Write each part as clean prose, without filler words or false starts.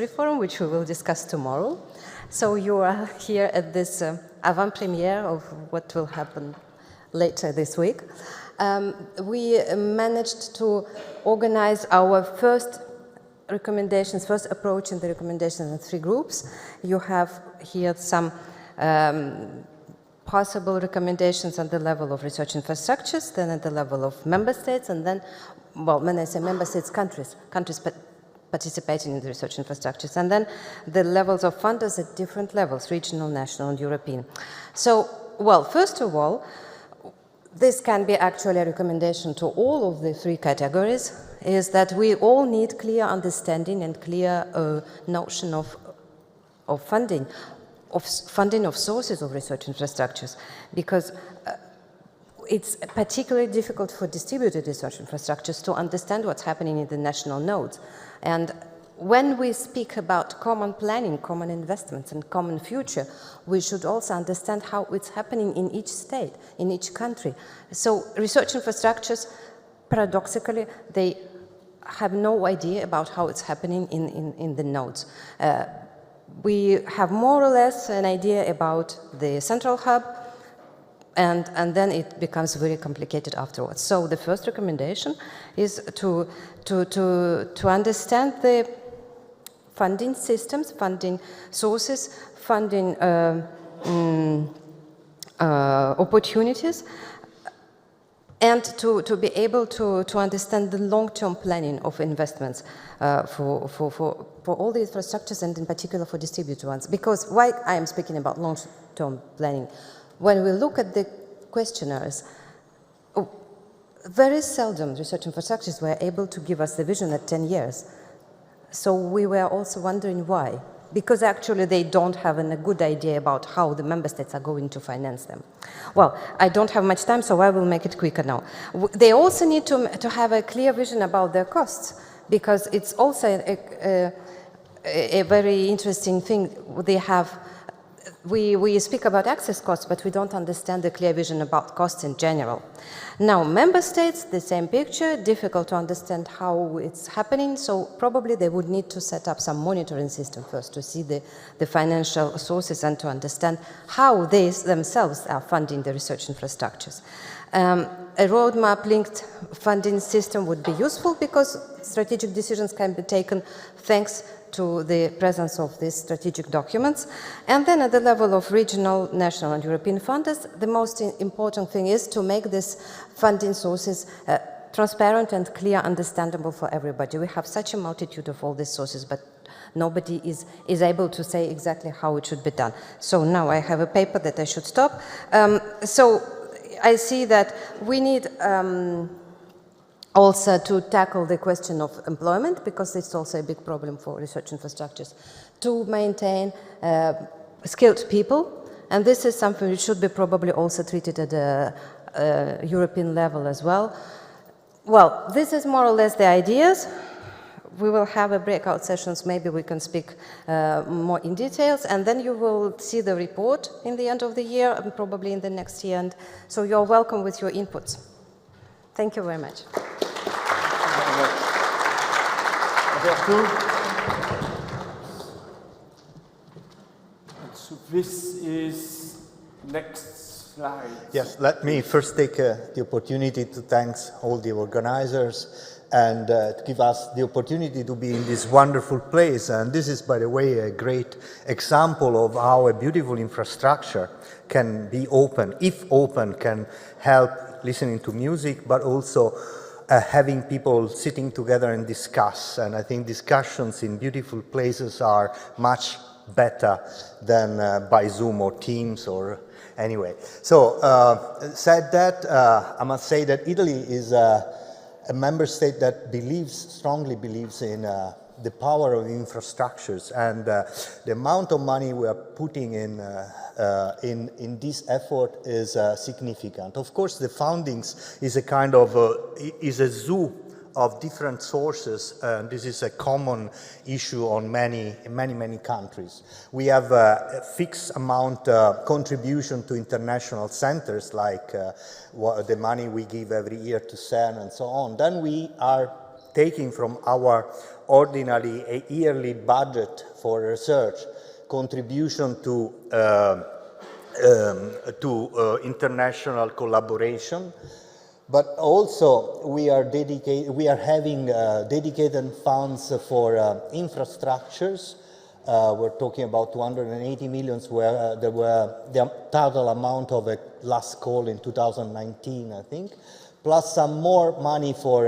ESFRI Forum, which we will discuss tomorrow. So you are here at this avant-premiere of what will happen later this week. We managed to organize our first recommendations, first approach in the recommendations in 3 groups. You have here some possible recommendations at the level of research infrastructures, then at the level of member states, and then, well, when I say member states, countries participating in the research infrastructures, and then the levels of funders at different levels, regional, national, and European. So, well, first of all, this can be actually a recommendation to all of the 3 categories, is that we all need clear understanding and clear notion of funding of sources of research infrastructures, because it's particularly difficult for distributed research infrastructures to understand what's happening in the national nodes. And when we speak about common planning, common investments, and common future, we should also understand how it's happening in each state, in each country. So research infrastructures, paradoxically, they have no idea about how it's happening in the nodes. We have more or less an idea about the central hub, and then it becomes very complicated afterwards. So the first recommendation is to understand the funding systems, funding sources, funding opportunities, and to be able to understand the long-term planning of investments for all the infrastructures, and in particular for distributed ones. Because why I am speaking about long-term planning? When we look at the questionnaires, very seldom research infrastructures were able to give us the vision at 10 years. So we were also wondering why. Because actually they don't have a good idea about how the member states are going to finance them. Well, I don't have much time, so I will make it quicker now. They also need to have a clear vision about their costs, because it's also a very interesting thing. They have, we speak about access costs, but we don't understand the clear vision about costs in general. Now, member states, the same picture, difficult to understand how it's happening, so probably they would need to set up some monitoring system first to see the financial sources and to understand how they themselves are funding the research infrastructures. A roadmap-linked funding system would be useful, because strategic decisions can be taken thanks to the presence of these strategic documents. And then at the level of regional, national, and European funders, the most important thing is to make these funding sources transparent and clear, understandable for everybody. We have such a multitude of all these sources, but nobody is able to say exactly how it should be done. So now I have a paper that I should stop. So I see that we need also to tackle the question of employment, because it's also a big problem for research infrastructures, to maintain skilled people, and this is something which should be probably also treated at a European level as well. Well, this is more or less the ideas. We will have a breakout sessions, maybe we can speak more in details, and then you will see the report in the end of the year, and probably in the next year, and so you're welcome with your inputs. Thank you very much. So this is next slide. Yes, let me first take the opportunity to thank all the organizers and to give us the opportunity to be in this wonderful place. And this is, by the way, a great example of how a beautiful infrastructure can be open, if open, can help listening to music, but also having people sitting together and discuss. And I think discussions in beautiful places are much better than by Zoom or Teams or anyway. So, said that, I must say that Italy is a member state that strongly believes in the power of infrastructures, and the amount of money we are putting in this effort is significant. Of course, the fundings is a kind of is a zoo of different sources, and this is a common issue on many countries. We have a fixed amount contribution to international centers, like the money we give every year to CERN and so on. Then we are taking from our ordinary yearly budget for research contribution to international collaboration. But also we are having dedicated funds for infrastructures. We're talking about 280 million, where there were the total amount of a last call in 2019, I think, plus some more money for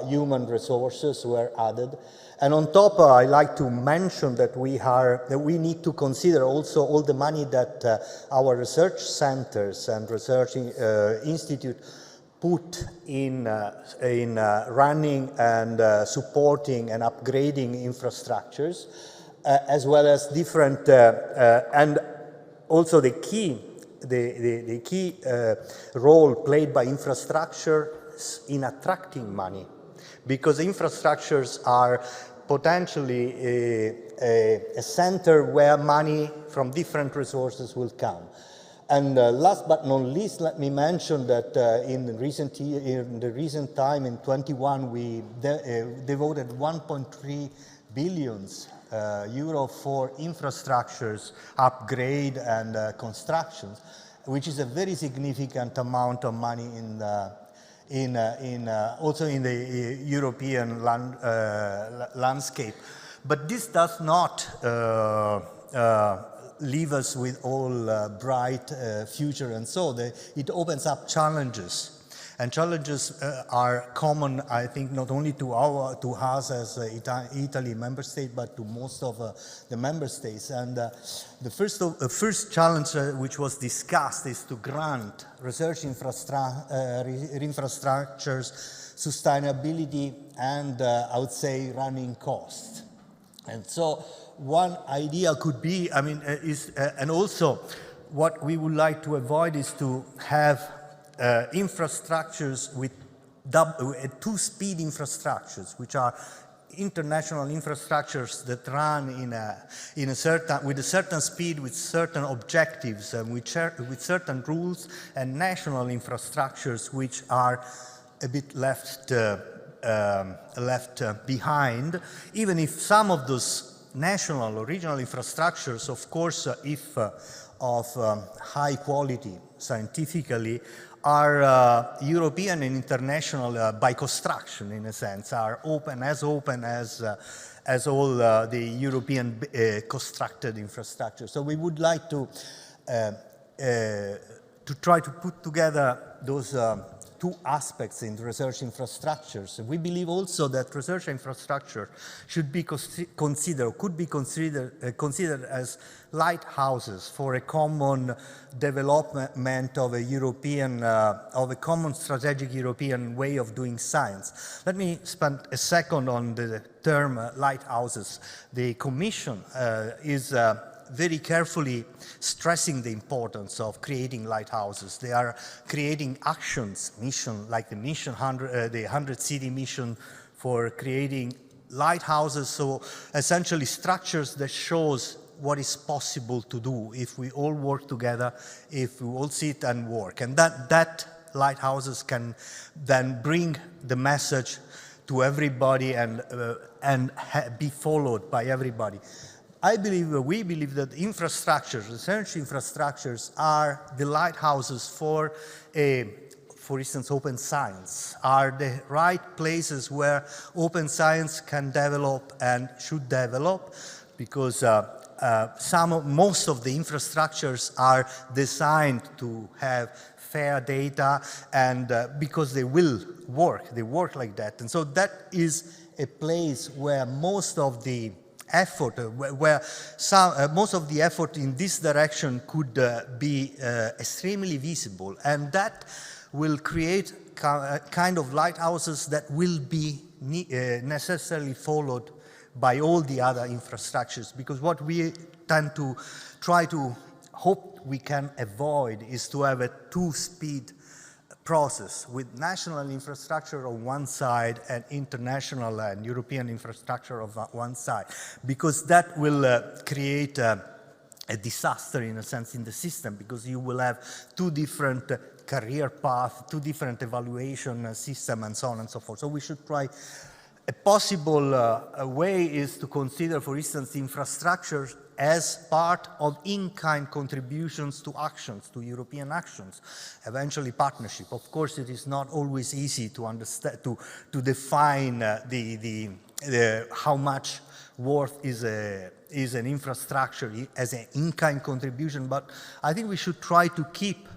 human resources were added. And on top, I like to mention that we need to consider also all the money that our research centers and research institute put in running and supporting and upgrading infrastructures, as well as different and also the key role played by infrastructure in attracting money, because infrastructures are potentially a center where money from different resources will come. And last but not least, let me mention that in the recent time, in 21, we devoted 1.3 billion euro for infrastructures upgrade and constructions, which is a very significant amount of money also in the European landscape. But this does not leave us with all bright future, and so it opens up challenges. And challenges are common, I think, not only to us as Italy member state, but to most of the member states. And the first challenge which was discussed is to grant research infrastructures sustainability and I would say running costs. And so one idea could be, and also what we would like to avoid is to have infrastructures with two-speed infrastructures, which are international infrastructures that run with a certain speed, with certain objectives, and with certain rules, and national infrastructures which are a bit left behind, even if some of those national or regional infrastructures, of course, if of high quality scientifically, are European and international by construction, in a sense, are open as all the European constructed infrastructure. So we would like to try to put together those two aspects in research infrastructures. We believe also that research infrastructure should be could be considered as lighthouses for a common development of a common strategic European way of doing science. Let me spend a second on the term lighthouses. The Commission is very carefully stressing the importance of creating lighthouses. They are creating actions, mission, like the mission 100 city mission for creating lighthouses, so essentially structures that shows what is possible to do if we all work together, if we all sit and work. And that lighthouses can then bring the message to everybody and be followed by everybody. We believe that infrastructures, research infrastructures, are the lighthouses for instance, open science, are the right places where open science can develop and should develop, because most of the infrastructures are designed to have fair data, and because they work like that. And so that is a place where most of the effort, most of the effort in this direction could be extremely visible, and that will create kind of lighthouses that will be necessarily followed by all the other infrastructures, because what we tend to try to hope we can avoid is to have a two-speed process with national infrastructure on one side and international and European infrastructure on one side, because that will create a disaster in a sense in the system, because you will have two different career paths, two different evaluation systems, and so on and so forth. So we should try A possible way is to consider, for instance, infrastructure as part of in-kind contributions to actions, to European actions, eventually partnership. Of course, it is not always easy to understand, to define how much worth is an infrastructure as an in-kind contribution, but I think we should try to keep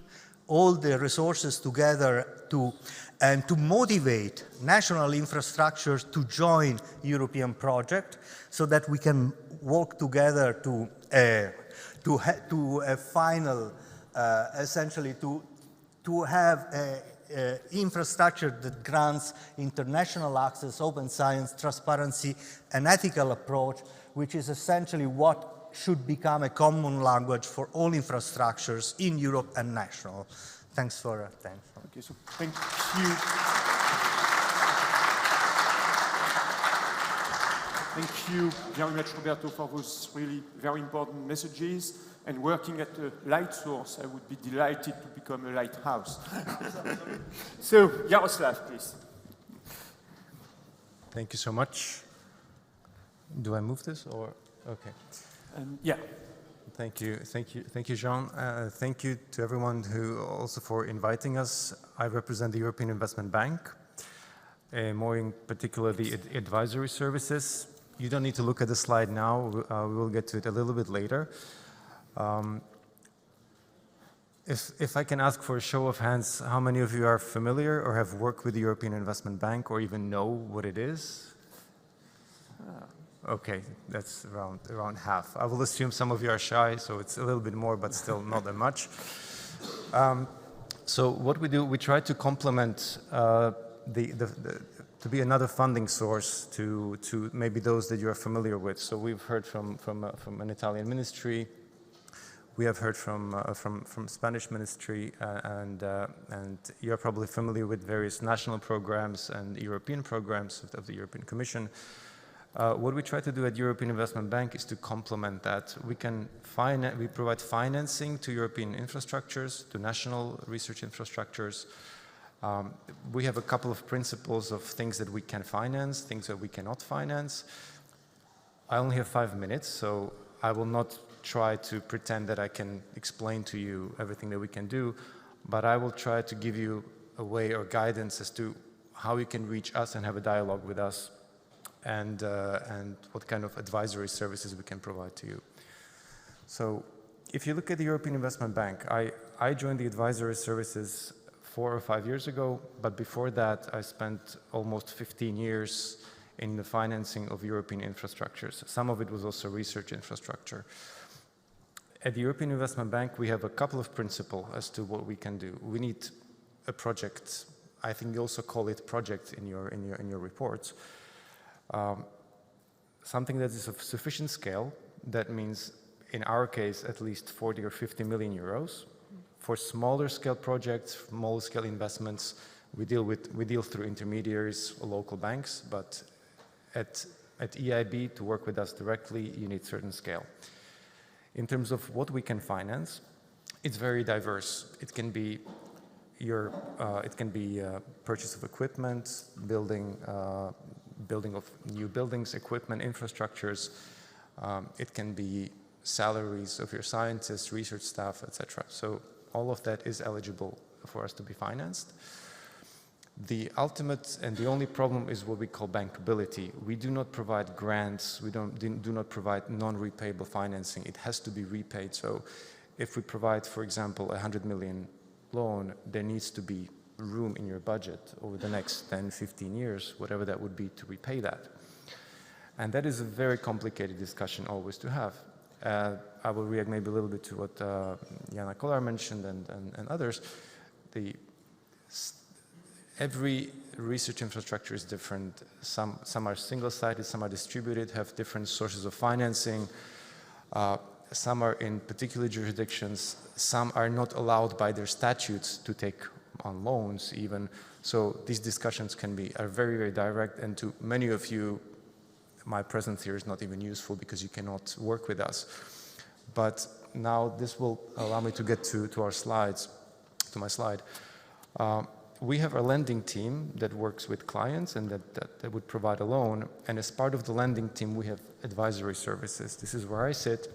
all the resources together and to motivate national infrastructures to join European project so that we can work together to a final, essentially to have a infrastructure that grants international access, open science, transparency, and ethical approach, which is essentially what should become a common language for all infrastructures in Europe and national. Thanks for attention. Okay, so thank you. Thank you very much, Roberto, for those really very important messages. And working at a light source, I would be delighted to become a lighthouse. So, Jaroslav, please. Thank you so much. Do I move this or? Okay. Yeah. Thank you, Jean. Thank you to everyone who also for inviting us. I represent the European Investment Bank, more in particular the advisory services. You don't need to look at the slide now. We will get to it a little bit later. If I can ask for a show of hands, how many of you are familiar or have worked with the European Investment Bank or even know what it is? Okay, that's around half. I will assume some of you are shy, so it's a little bit more, but still not that much. So what we do, we try to complement to be another funding source to maybe those that you are familiar with. So we've heard from an Italian ministry. We have heard from Spanish ministry, and you're probably familiar with various national programs and European programs of the European Commission. What we try to do at European Investment Bank is to complement that. We provide financing to European infrastructures, to national research infrastructures. We have a couple of principles of things that we can finance, things that we cannot finance. I only have 5 minutes, so I will not try to pretend that I can explain to you everything that we can do, but I will try to give you a way or guidance as to how you can reach us and have a dialogue with us, and what kind of advisory services we can provide to you. So if you look at the European Investment Bank, I joined the advisory services 4 or 5 years ago, but before that I spent almost 15 years in the financing of European infrastructures. Some of it was also research infrastructure. At the European Investment Bank, we have a couple of principles as to what we can do. We need a project. I think you also call it project in your reports. Something that is of sufficient scale. That means, in our case, at least 40 or 50 million euros. For smaller scale projects, smaller scale investments, we deal through intermediaries or local banks, but at EIB, to work with us directly, you need certain scale. In terms of what we can finance, it's very diverse. It can be purchase of equipment, building of new buildings, equipment, infrastructures. It can be salaries of your scientists, research staff, etc. So all of that is eligible for us to be financed. The ultimate and the only problem is what we call bankability. We do not provide grants. We do not provide non-repayable financing. It has to be repaid. So if we provide, for example, 100 million loan, there needs to be room in your budget over the next 10, 15 years, whatever that would be, to repay that. And that is a very complicated discussion always to have. I will react maybe a little bit to what Jana Kolar mentioned and others. Every research infrastructure is different. Some are single-sided, some are distributed, have different sources of financing. Some are in particular jurisdictions. Some are not allowed by their statutes to take on loans even. So these discussions are very, very direct, and to many of you, my presence here is not even useful because you cannot work with us. But now this will allow me to get to our slides, to my slide. We have a lending team that works with clients and that would provide a loan. And as part of the lending team, we have advisory services. This is where I sit.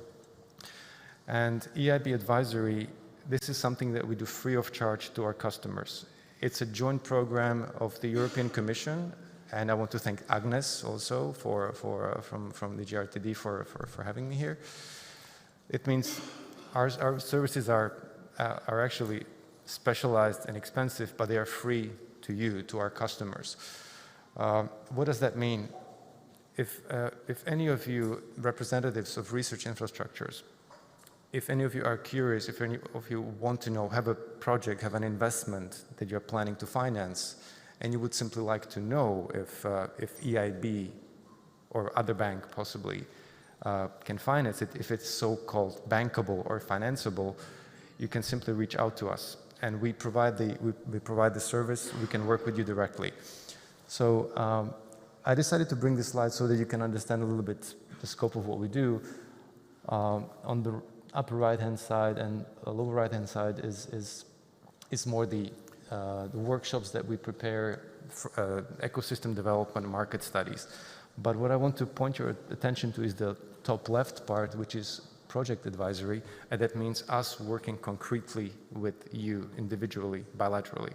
And EIB advisory, this is something that we do free of charge to our customers. It's a joint program of the European Commission. And I want to thank Agnes also from the GRTD for having me here. It means our services are actually specialized and expensive, but they are free to you, to our customers. What does that mean? If any of you representatives of research infrastructures, if any of you are curious, if any of you want to know, have a project, have an investment that you're planning to finance, and you would simply like to know if EIB or other bank possibly can finance it, if it's so-called bankable or financeable, you can simply reach out to us. And we provide the service. We can work with you directly. So I decided to bring this slide so that you can understand a little bit the scope of what we do. On the upper right-hand side and the lower right-hand side is more the workshops that we prepare for ecosystem development, market studies. But what I want to point your attention to is the top left part, which is project advisory, and that means us working concretely with you individually, bilaterally.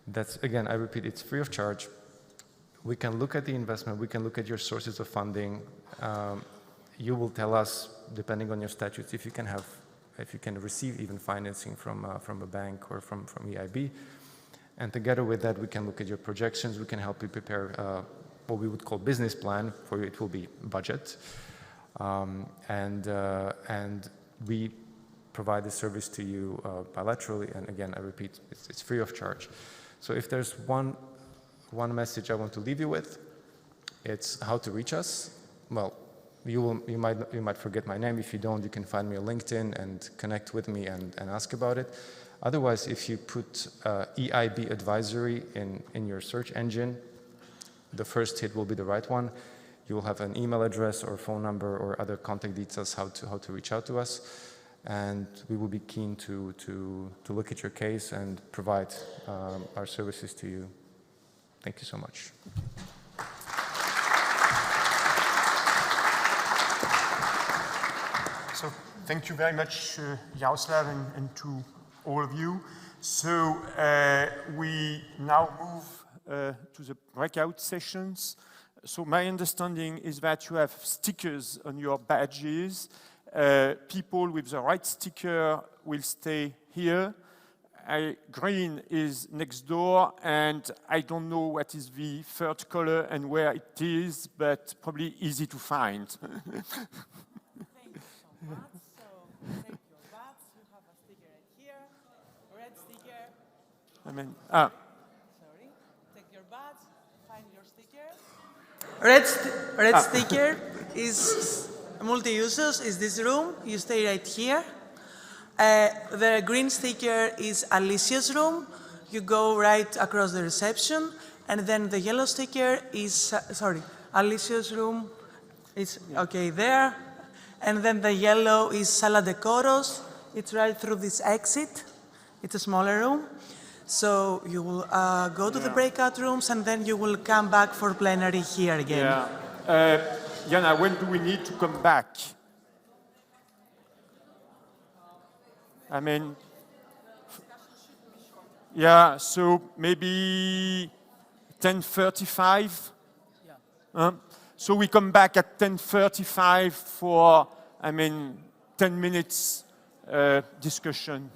That's, again, I repeat, it's free of charge. We can look at the investment, we can look at your sources of funding. You will tell us, depending on your statutes, if you can receive even financing from a bank or from EIB. And together with that, we can look at your projections, we can help you prepare what we would call business plan. For you, it will be budget. And we provide the service to you bilaterally, and again, I repeat, it's free of charge. So if there's one message I want to leave you with, it's how to reach us. Well, you might forget my name. If you don't, you can find me on LinkedIn and connect with me and ask about it. Otherwise, if you put EIB advisory in your search engine, the first hit will be the right one. You will have an email address or phone number or other contact details how to reach out to us, and we will be keen to look at your case and provide our services to you. Thank you so much. So thank you very much, Jaroslav, and to all of you. So we now move to the breakout sessions. So my understanding is that you have stickers on your badges. People with the right sticker will stay here. Green is next door, and I don't know what is the third color and where it is, but probably easy to find. Thank you so much. So take your badge. You have a sticker right here, red sticker. Sorry. Take your badge. Find your sticker. Red sticker is multi-users. Is this room? You stay right here. The green sticker is Alicia's room. You go right across the reception, and then the yellow sticker is Alicia's room. It's okay there, and then the yellow is Sala de Coros. It's right through this exit. It's a smaller room. So you will go to the breakout rooms, and then you will come back for plenary here again. Yeah. Jana, when do we need to come back? I mean, yeah, so maybe 10:35? Yeah. So we come back at 10:35 for, 10 minutes discussion.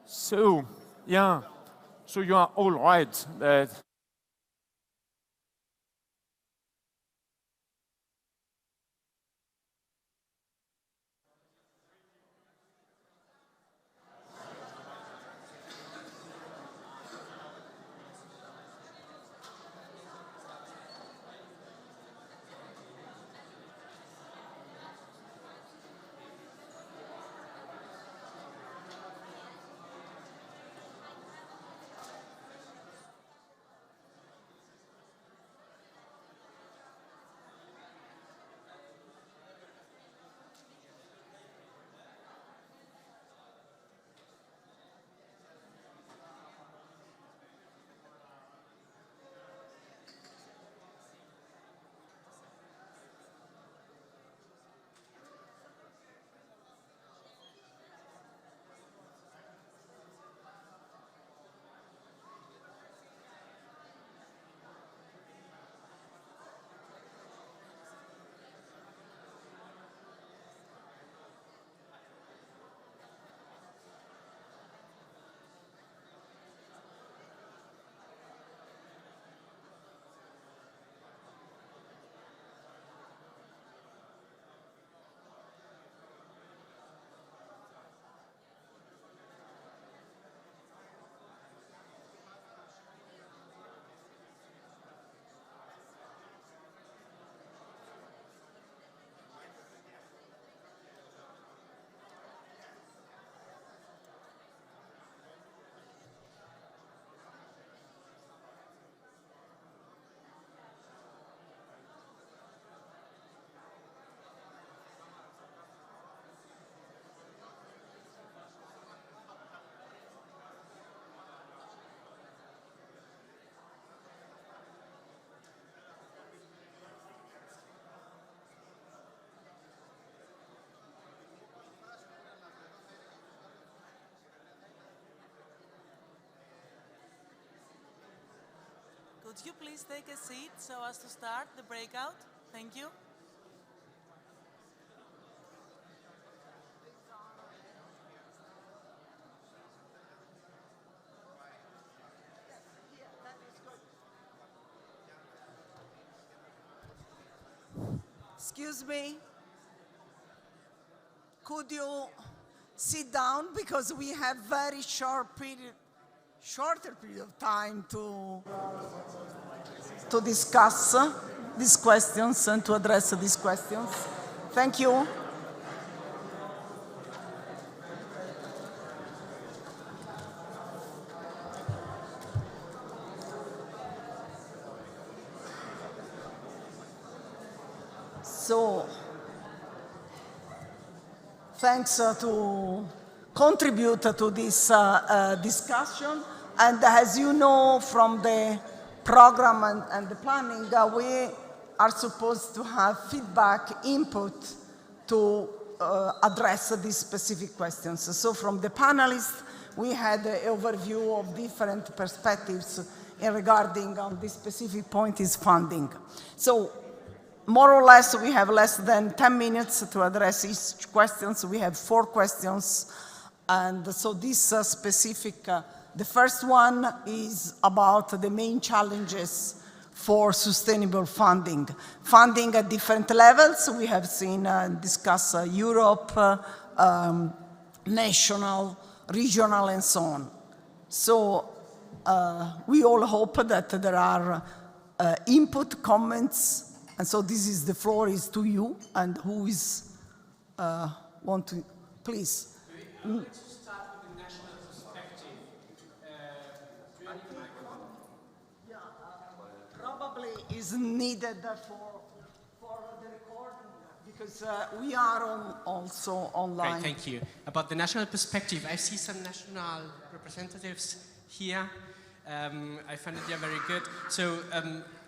So, yeah, so you are all right. Could you please take a seat so as to start the breakout? Thank you. Excuse me. Could you sit down because we have very shorter period of time to discuss these questions and to address these questions. Thank you. So, thanks to contribute to this discussion. And as you know from the program and the planning, we are supposed to have feedback input to address these specific questions. So from the panelists, we had an overview of different perspectives regarding this specific point is funding. So more or less, we have less than 10 minutes to address each question. So we have 4 questions. And so this specific, the first one is about the main challenges for sustainable funding. Funding at different levels. We have seen discuss Europe, national, regional, and so on. So we all hope that there are input, comments. And so this is, the floor is to you, and who is, want to, please. I would like to start with the national perspective. Do you need a microphone? Yeah, probably is needed for the recording, because we are also online. Great, thank you. About the national perspective, I see some national representatives here. I find it very good. So,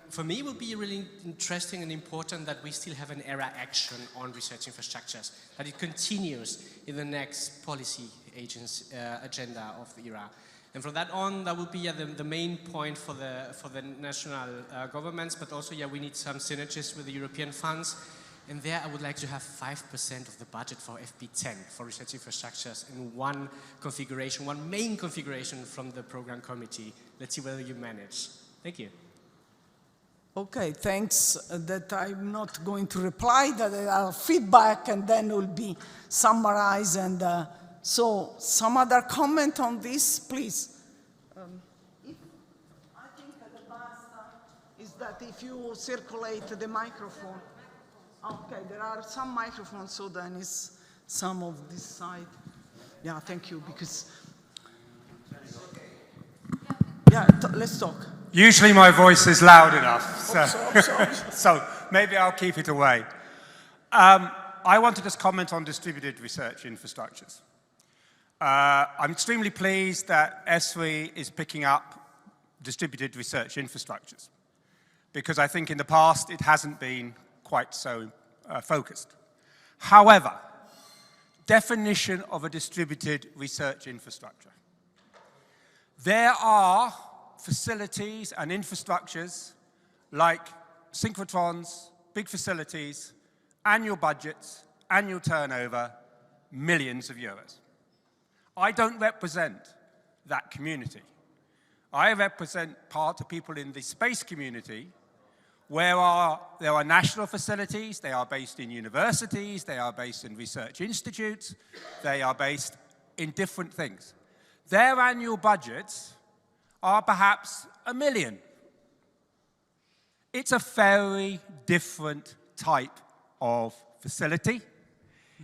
for me, it will be really interesting and important that we still have an ERA action on research infrastructures, that it continues in the next policy agenda of the ERA. And from that on, that will be the main point for the national governments, but also, we need some synergies with the European funds. And there, I would like to have 5% of the budget for FP10, for research infrastructures, in one configuration, one main configuration from the program committee. Let's see whether you manage. Thank you. Okay, thanks. That I'm not going to reply, that there are feedback and then will be summarized. And so, some other comment on this, please? I think that the best is that if you circulate the microphone. Okay, there are some microphones, so then it's some of this side. Yeah, thank you, because... Yeah, let's talk. Usually my voice is loud enough, so, sorry. so maybe I'll keep it away. I want to just comment on distributed research infrastructures. I'm extremely pleased that ESFRI is picking up distributed research infrastructures, because I think in the past it hasn't been quite so focused. However, definition of a distributed research infrastructure. There are facilities and infrastructures like synchrotrons, big facilities, annual budgets, annual turnover, millions of euros. I don't represent that community. I represent part of people in the space community where there are national facilities, they are based in universities, they are based in research institutes, they are based in different things. Their annual budgets are perhaps 1 million. It's a very different type of facility.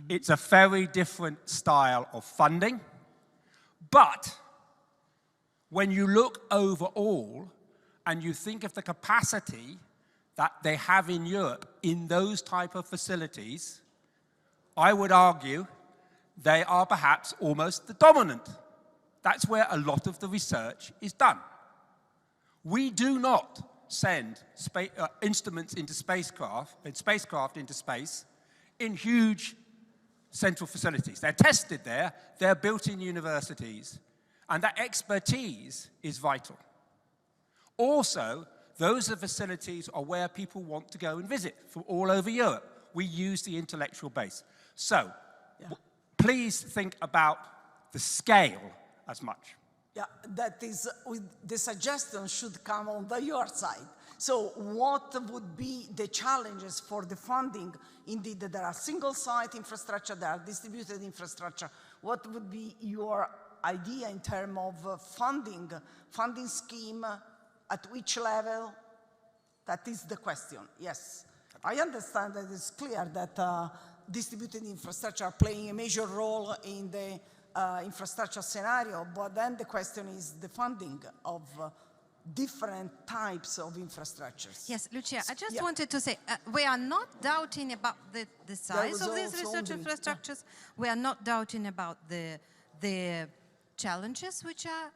It's a very different style of funding. But when you look overall and you think of the capacity that they have in Europe in those type of facilities, I would argue they are perhaps almost the dominant. That's where a lot of the research is done. We do not send instruments into spacecraft into space in huge central facilities. They're tested there, they're built in universities, and that expertise is vital. Also, Those are facilities are where people want to go and visit from all over Europe. We use the intellectual base. So, please think about the scale as much. Yeah, that is, the suggestion should come on your side. So what would be the challenges for the funding? Indeed, there are single-site infrastructure, there are distributed infrastructure. What would be your idea in terms of funding scheme, at which level? That is the question, yes. I understand that it's clear that distributed infrastructure are playing a major role in the infrastructure scenario, but then the question is the funding of different types of infrastructures. Yes, Lucia, I just wanted to say, we are not doubting about the size of these research infrastructures. We are not doubting about the challenges which are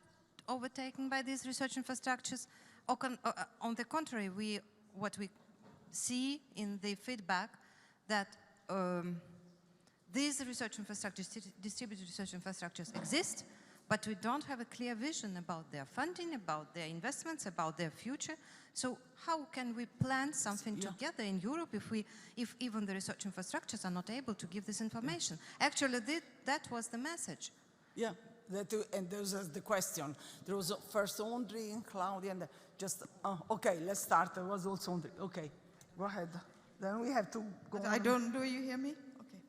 overtaken by these research infrastructures. On the contrary, what we see in the feedback that these research infrastructures, distributed research infrastructures exist, but we don't have a clear vision about their funding, about their investments, about their future. So how can we plan something together in Europe if even the research infrastructures are not able to give this information? Actually, that was the message. Yeah, and those are the question. There was first Ondri and Claudia, and just, okay, let's start. There was also Ondri. Okay, go ahead. Then we have to go on. Do you hear me? Okay.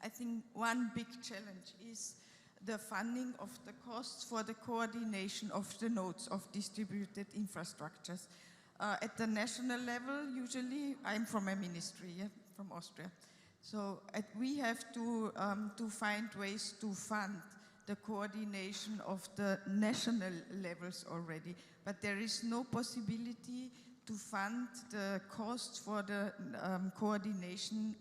I think one big challenge is the funding of the costs for the coordination of the nodes of distributed infrastructures. At the national level, usually, I'm from a ministry, from Austria. So we have to find ways to fund the coordination of the national levels already. But there is no possibility to fund the costs for the coordination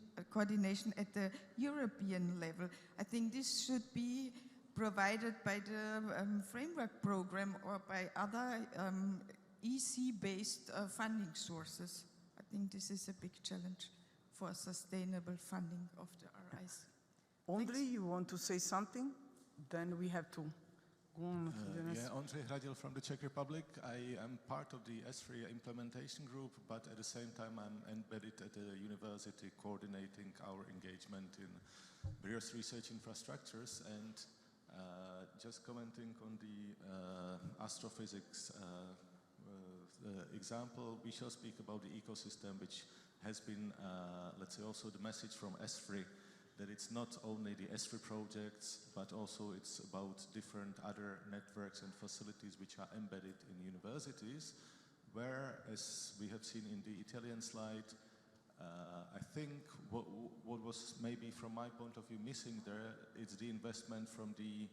at the European level. I think this should be provided by the framework program or by other EC-based funding sources. I think this is a big challenge for sustainable funding of the RIs. Ondrej, you want to say something? Then we have to go on to the next. Yeah, Ondrej Hradil from the Czech Republic. I am part of the ESFRI implementation group, but at the same time I'm embedded at the university coordinating our engagement in various research infrastructures. And just commenting on the astrophysics example, we shall speak about the ecosystem, which has been, let's say, also the message from ESFRI, that it's not only the ESFRI projects, but also it's about different other networks and facilities which are embedded in universities, where, as we have seen in the Italian slide, I think what was maybe from my point of view missing there is the investment from the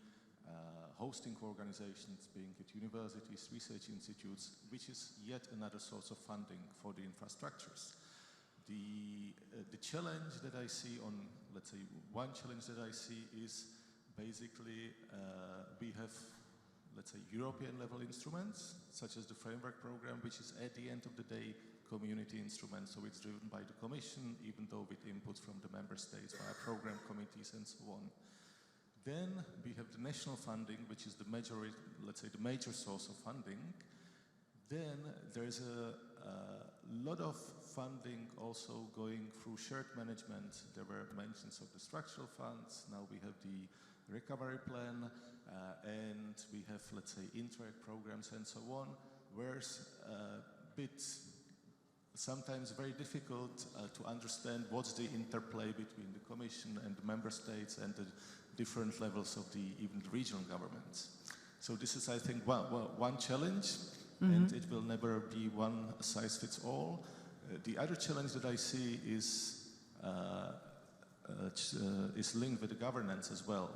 hosting organizations, being it universities, research institutes, which is yet another source of funding for the infrastructures. The challenge that I see on, let's say, one challenge that I see is basically we have, let's say, European level instruments, such as the framework program, which is at the end of the day community instrument, so it's driven by the Commission, even though with input from the member states via program committees and so on. Then we have the national funding, which is the major, let's say, the major source of funding. Then there's a lot of funding also going through shared management. There were mentions of the structural funds. Now we have the recovery plan, and we have, let's say, Interreg programs and so on, where it's a bit sometimes very difficult to understand what's the interplay between the Commission and the member states and the different levels of even the regional governments. So this is, I think, one challenge, and it will never be one size fits all. The other challenge that I see is linked with the governance as well,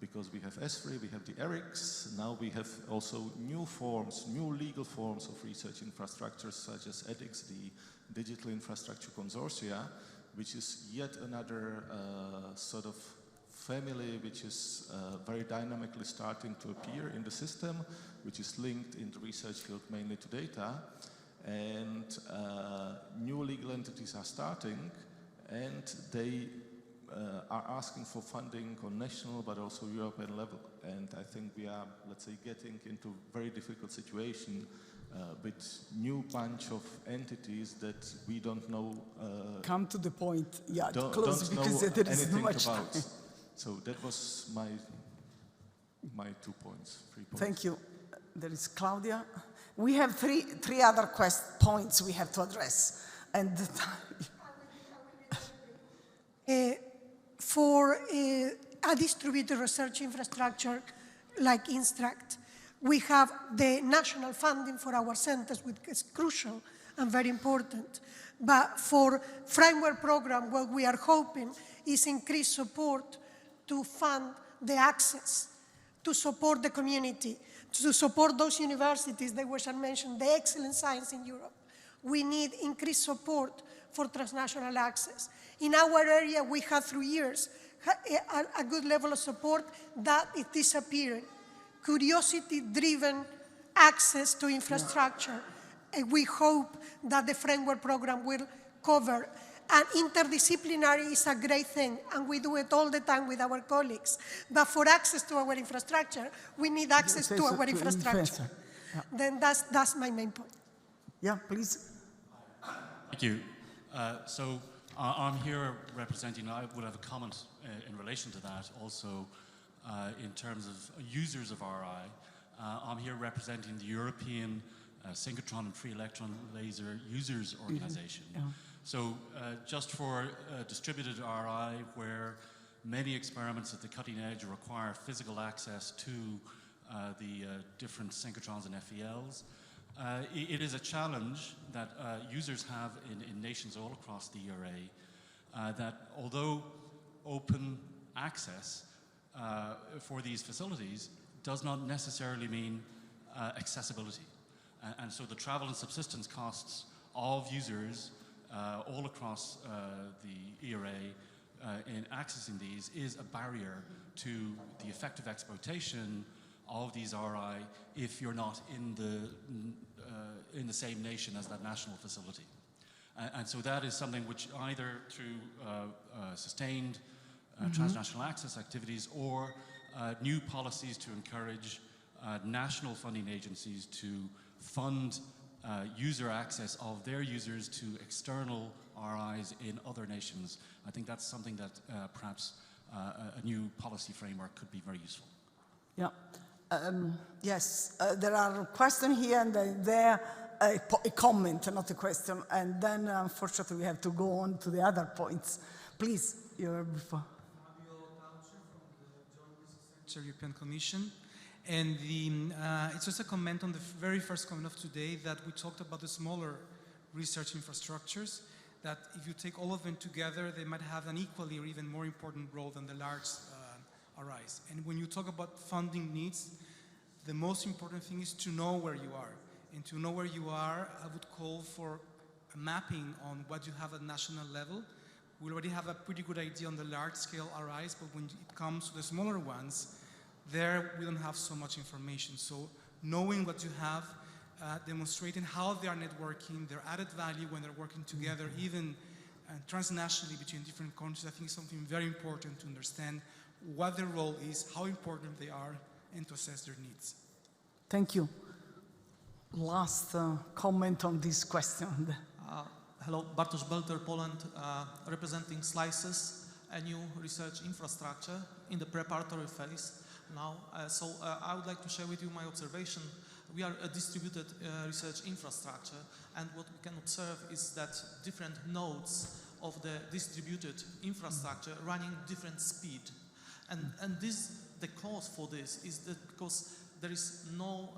because we have ESFRI, we have the ERICS, now we have also new forms, new legal forms of research infrastructures such as EDICS, the Digital Infrastructure Consortia, which is yet another sort of family which is very dynamically starting to appear in the system, which is linked in the research field mainly to data, and new legal entities are starting, and they are asking for funding on national but also European level. And I think we are, let's say, getting into a very difficult situation with new bunch of entities that we don't know. Come to the point, yeah, don't close because know there is anything much about. time. So that was my 2 points, 3 points. Thank you. There is Claudia. We have three other points we have to address, and the time. For a distributed research infrastructure like Instruct, we have the national funding for our centers, which is crucial and very important. But for framework program, what we are hoping is increased support to fund the access, to support the community, to support those universities that were mentioned, the excellent science in Europe. We need increased support for transnational access. In our area, we have through years a good level of support that is disappearing. Curiosity-driven access to infrastructure. And we hope that the framework program will cover. And interdisciplinary is a great thing, and we do it all the time with our colleagues. But for access to our infrastructure, we need access to our infrastructure. Yeah. Then that's my main point. Yeah, please. Thank you. So I'm here representing, I would have a comment in relation to that also in terms of users of RI. I'm here representing the European Synchrotron and Free Electron Laser Users Organization. Yeah. So just for distributed RI, where many experiments at the cutting edge require physical access to the different synchrotrons and FELs, it is a challenge that users have in nations all across the ERA, that although open access for these facilities does not necessarily mean accessibility. And so the travel and subsistence costs of users all across the ERA in accessing these is a barrier to the effective exploitation of these RI if you're not in the same nation as that national facility. And so that is something which either through sustained transnational access activities or new policies to encourage national funding agencies to fund user access of their users to external RIs in other nations. I think that's something that perhaps a new policy framework could be very useful. Yeah. Yes, there are questions here and there, a comment, not a question, and then unfortunately we have to go on to the other points. Please, you're before. European Commission, and it's just a comment on the very first comment of today that we talked about the smaller research infrastructures, that if you take all of them together, they might have an equally or even more important role than the large RIs. And when you talk about funding needs, the most important thing is to know where you are. And to know where you are, I would call for a mapping on what you have at national level. We already have a pretty good idea on the large-scale RIs, but when it comes to the smaller ones, there we don't have so much information. So knowing what you have, demonstrating how they are networking, their added value when they're working together, even transnationally between different countries, I think is something very important to understand what their role is, how important they are, and to assess their needs. Thank you. Last comment on this question. Hello, Bartosz Belter, Poland, representing SLICES, a new research infrastructure in the preparatory phase now. I would like to share with you my observation. We are a distributed research infrastructure, and what we can observe is that different nodes of the distributed infrastructure running different speed. And the cause for this is that because there is no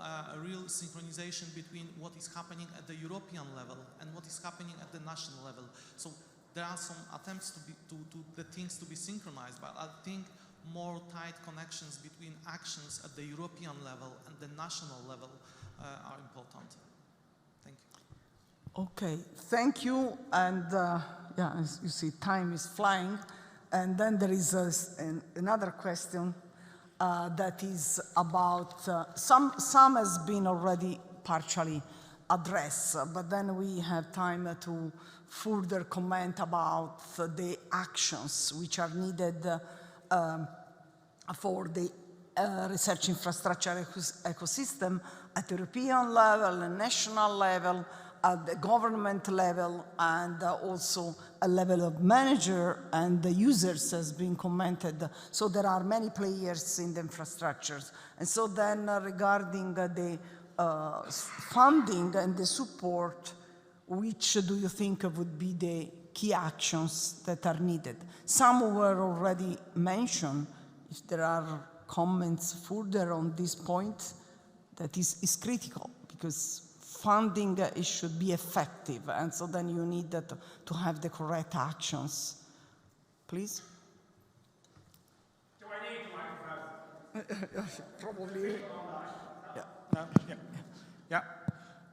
real synchronization between what is happening at the European level and what is happening at the national level. So there are some attempts to the things to be synchronized, but I think more tight connections between actions at the European level and the national level are important. Thank you. Okay, thank you. And yeah, as you see, time is flying. And then there is another question that is about, some has been already partially addressed, but then we have time to further comment about the actions which are needed for the research infrastructure ecosystem at European level, and national level, at the government level, and also a level of manager and the users has been commented. So there are many players in the infrastructures. And so then regarding the funding and the support, which do you think would be the key actions that are needed? Some were already mentioned. If there are comments further on this point, that is critical, because funding it should be effective, and so then you need to have the correct actions. Please? Do I need a microphone? Probably. Yeah. No? Yeah. Yeah.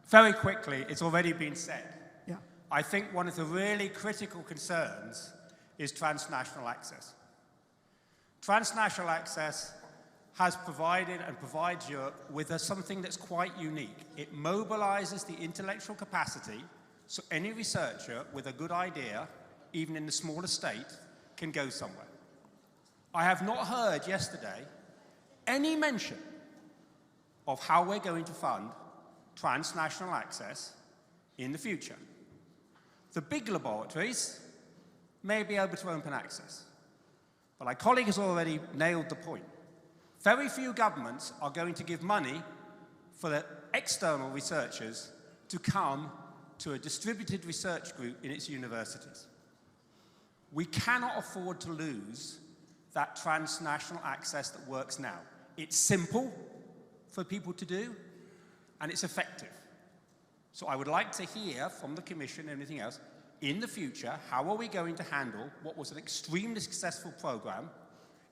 Very quickly, it's already been said. Yeah. I think one of the really critical concerns is transnational access. Transnational access has provided and provides Europe with something that's quite unique. It mobilizes the intellectual capacity, so any researcher with a good idea, even in the smallest state, can go somewhere. I have not heard yesterday any mention of how we're going to fund transnational access in the future. The big laboratories may be able to open access, but my colleague has already nailed the point. Very few governments are going to give money for the external researchers to come to a distributed research group in its universities. We cannot afford to lose that transnational access that works now. It's simple for people to do, and it's effective. So I would like to hear from the Commission and anything else, in the future, how are we going to handle what was an extremely successful program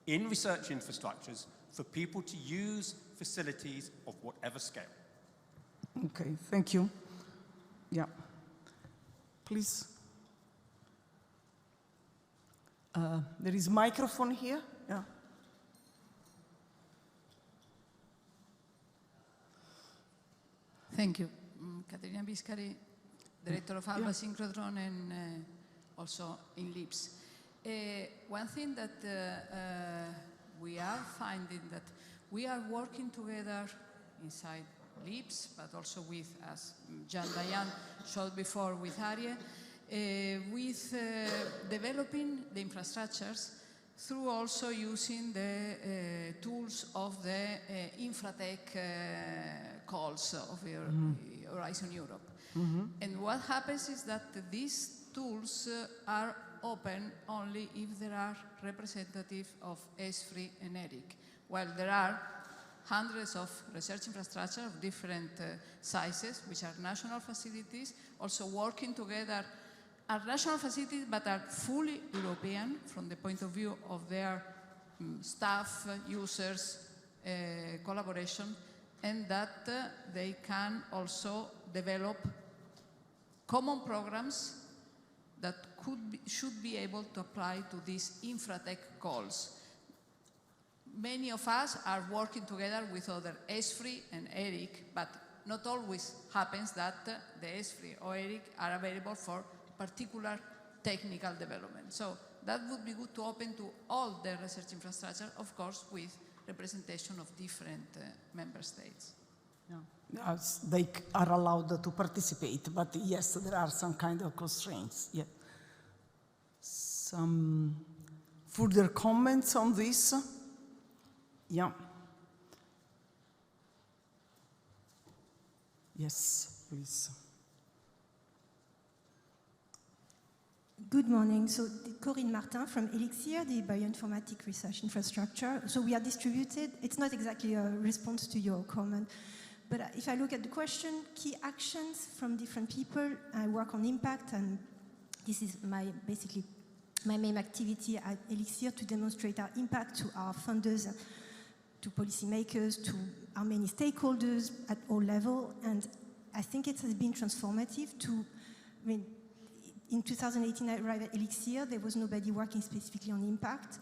in research infrastructures for people to use facilities of whatever scale. Okay, thank you. Yeah. Please. There is a microphone here. Yeah. Thank you. Caterina Biscari, Director of Alba Synchrotron and also in LIPS. One thing that we are finding that we are working together inside LIPS, but also with, as Jan Dayan showed before, with ARIE, with developing the infrastructures through also using the tools of the infratech calls of Horizon Europe. And what happens is that these tools are open only if there are representatives of ESFRI and ERIC, while there are hundreds of research infrastructure of different sizes, which are national facilities, also working together, are national facilities but are fully European from the point of view of their staff, users, collaboration, and that they can also develop common programs that should be able to apply to these infratech calls. Many of us are working together with other ESFRI and ERIC, but not always happens that the ESFRI or ERIC are available for particular technical development. So that would be good to open to all the research infrastructure, of course, with representation of different member states. Yeah. Yes, they are allowed to participate, but yes, there are some kind of constraints. Yeah. Some further comments on this? Yeah. Yes, please. Good morning. So Corinne Martin from Elixir, the Bioinformatics Research Infrastructure. So we are distributed. It's not exactly a response to your comment, but if I look at the question, key actions from different people, I work on impact, and this is basically my main activity at Elixir, to demonstrate our impact to our funders, to policymakers, to our many stakeholders at all levels. And I think it has been transformative to, in 2018, I arrived at Elixir. There was nobody working specifically on impact.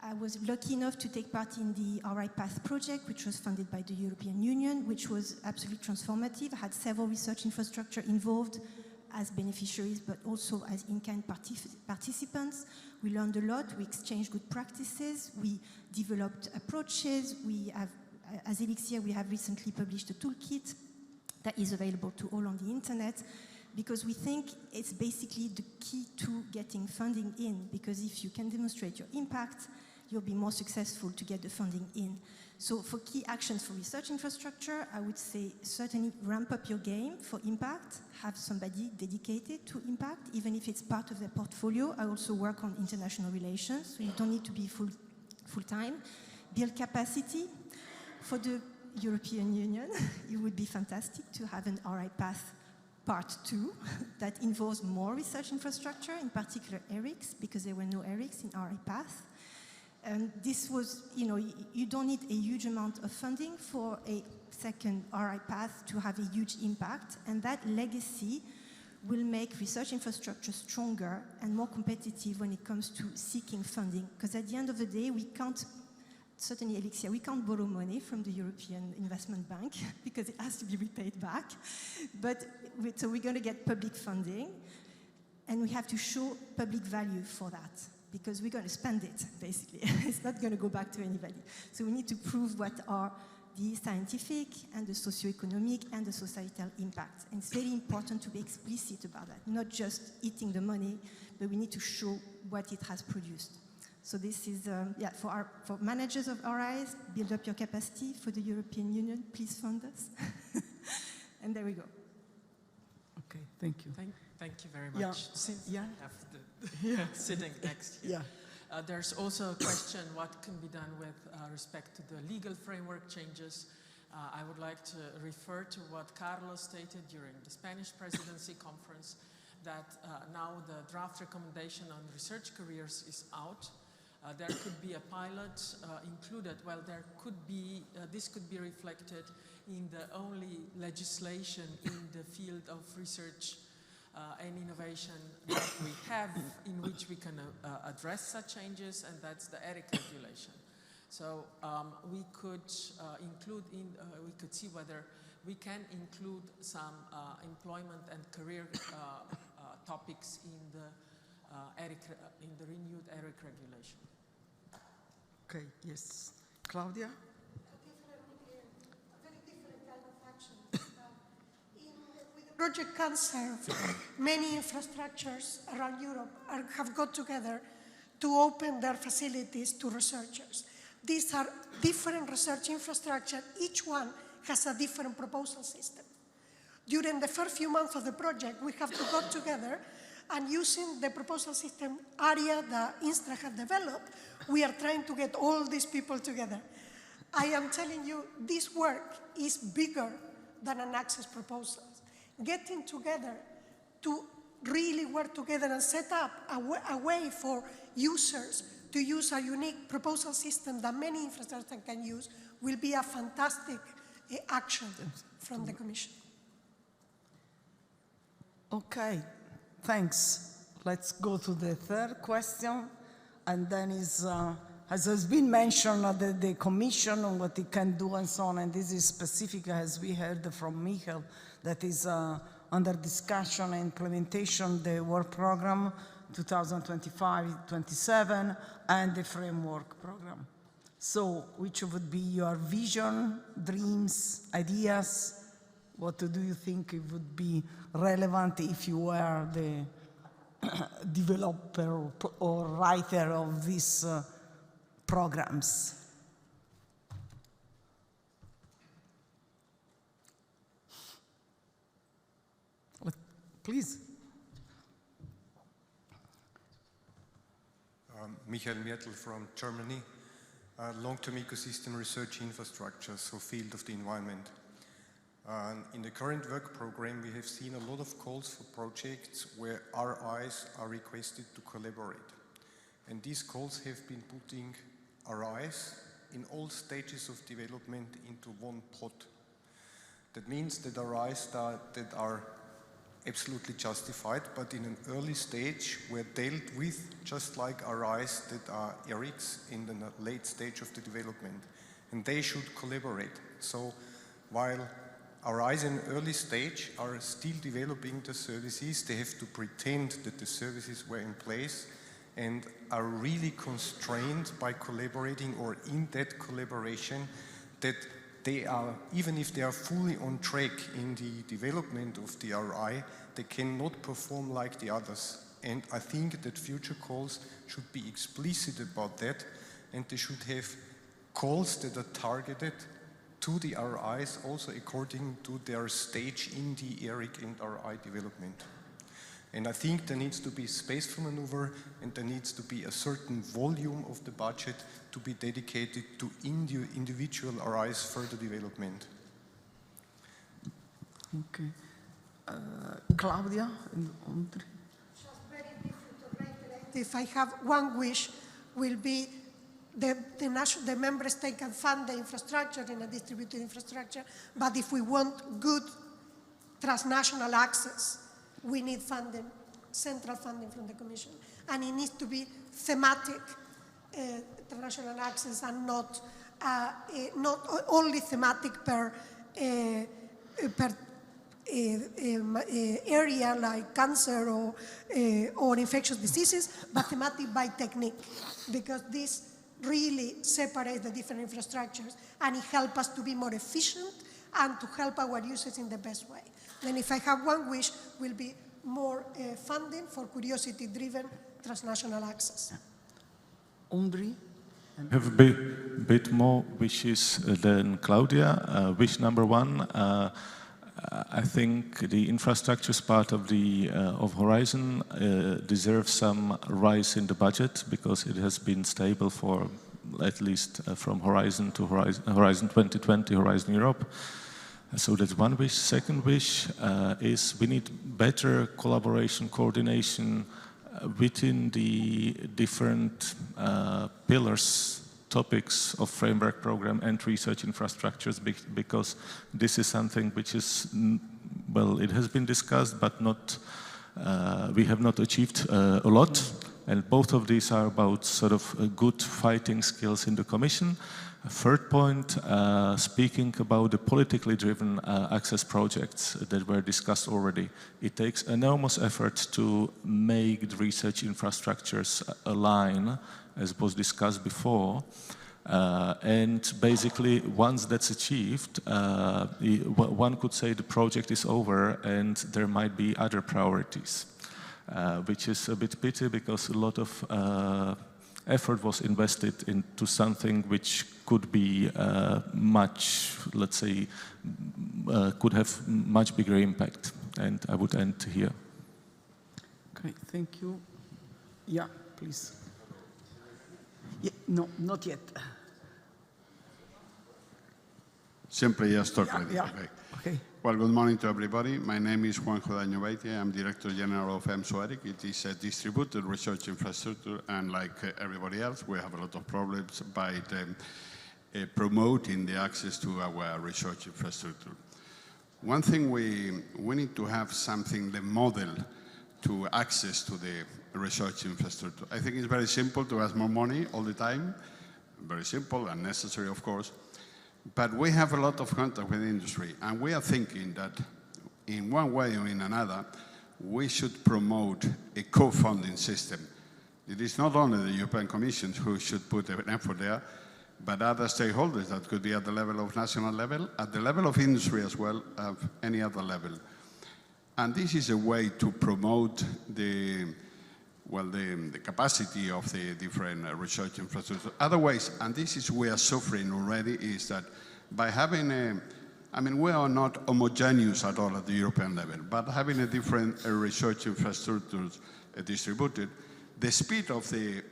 I was lucky enough to take part in the RI Path project, which was funded by the European Union, which was absolutely transformative. I had several research infrastructure involved, as beneficiaries, but also as in-kind participants. We learned a lot, we exchanged good practices, we developed approaches, we have, as Elixir, we have recently published a toolkit that is available to all on the internet, because we think it's basically the key to getting funding in, because if you can demonstrate your impact, you'll be more successful to get the funding in. So for key actions for research infrastructure, I would say certainly ramp up your game for impact, have somebody dedicated to impact, even if it's part of their portfolio. I also work on international relations, so you don't need to be full-time. Build capacity. For the European Union, it would be fantastic to have an RI Path Part 2 that involves more research infrastructure, in particular ERICs, because there were no ERICs in RI Path. This was, you don't need a huge amount of funding for a second RI Path to have a huge impact, and that legacy will make research infrastructure stronger and more competitive when it comes to seeking funding. Because at the end of the day, we can't, certainly Elixir, we can't borrow money from the European Investment Bank because it has to be repaid back. So we're going to get public funding, and we have to show public value for that, because we're going to spend it, basically. It's not going to go back to anybody. So we need to prove what are the scientific and the socio-economic and the societal impacts. And it's very important to be explicit about that, not just eating the money, but we need to show what it has produced. So this is, for managers of RIs, build up your capacity. For the European Union, please fund us. And there we go. Okay, thank you. Thank you very much. Since I have sitting next here. There's also a question, what can be done with respect to the legal framework changes? I would like to refer to what Carlos stated during the Spanish presidency conference, that now the draft recommendation on research careers is out. There could be a pilot included. Well, there could be, this could be reflected in the only legislation in the field of research and innovation that we have, in which we can address such changes, and that's the ERIC regulation. So we could include we could see whether we can include some employment and career topics in the in the renewed ERIC regulation. Okay. Yes, Claudia. Project Cancer, many infrastructures around Europe have got together to open their facilities to researchers. These are different research infrastructure. Each one has a different proposal system. During the first few months of the project, we have to go together, and using the proposal system area that INSTRA have developed, we are trying to get all these people together. I am telling you, this work is bigger than an access proposal. Getting together to really work together and set up a way for users to use a unique proposal system that many infrastructures can use will be a fantastic action from the Commission. Okay, thanks. Let's go to the third question, and then as has been mentioned, the Commission on what it can do and so on, and this is specific, as we heard from Michael, that is under discussion and implementation, the work program 2025-27 and the framework program. So which would be your vision, dreams, ideas? What do you think it would be relevant if you were the developer or writer of these programs? Please. Michael Mertl from Germany. Long-term ecosystem research infrastructure, so field of the environment. In the current work program, we have seen a lot of calls for projects where RIs are requested to collaborate. And these calls have been putting RIs in all stages of development into one pot. That means that RIs that are absolutely justified, but in an early stage were dealt with just like RIs that are ERICs in the late stage of the development. And they should collaborate. So while RIs in early stage are still developing the services. They have to pretend that the services were in place and are really constrained by collaborating, or in that collaboration, that they are, even if they are fully on track in the development of the RI, they cannot perform like the others. And I think that future calls should be explicit about that, and they should have calls that are targeted to the RIs also according to their stage in the ERIC and RI development. And I think there needs to be space for maneuver, and there needs to be a certain volume of the budget to be dedicated to individual RIs further development. Okay. Claudia and Andre. If I have one wish, will be the member state can fund the infrastructure in a distributed infrastructure, but if we want good transnational access, we need funding, central funding from the Commission. And it needs to be thematic transnational access, and not only thematic per area like cancer or infectious diseases, but thematic by technique, because this really separates the different infrastructures, and it helps us to be more efficient and to help our users in the best way. Then if I have one wish, will be more funding for curiosity-driven transnational access. Andre? I have a bit more wishes than Claudia. Wish number one, I think the infrastructures part of Horizon deserves some rise in the budget, because it has been stable for at least from Horizon to Horizon 2020, Horizon Europe. So that's one wish. Second wish is we need better collaboration, coordination within the different pillars, topics of framework program and research infrastructures, because this is something which is, well, it has been discussed, but not, we have not achieved a lot. And both of these are about sort of good fighting skills in the Commission. A third point, speaking about the politically driven access projects that were discussed already. It takes enormous effort to make the research infrastructures align, as was discussed before. And basically, once that's achieved, one could say the project is over and there might be other priorities, which is a bit pity, because a lot of effort was invested into something which could be much, let's say, could have much bigger impact. And I would end here. Okay, thank you. Yeah, please. Yeah, no, not yet. Simply just talk like Yeah. this. Okay. Well, good morning to everybody. My name is Juanjo Daño Beitia. I'm Director General of ESFRI. It is a distributed research infrastructure, and like everybody else, we have a lot of problems by promoting the access to our research infrastructure. One thing we need to have something, the model to access to the research infrastructure. I think it's very simple to ask more money all the time. Very simple and necessary, of course. But we have a lot of contact with the industry, and we are thinking that in one way or in another, we should promote a co-funding system. It is not only the European Commission who should put an effort there, but other stakeholders that could be at the level of national level, at the level of industry as well, at any other level. And this is a way to promote the capacity of the different research infrastructure. Otherwise, and this is we are suffering already, is that by having we are not homogeneous at all at the European level, but having a different research infrastructures distributed, the speed of the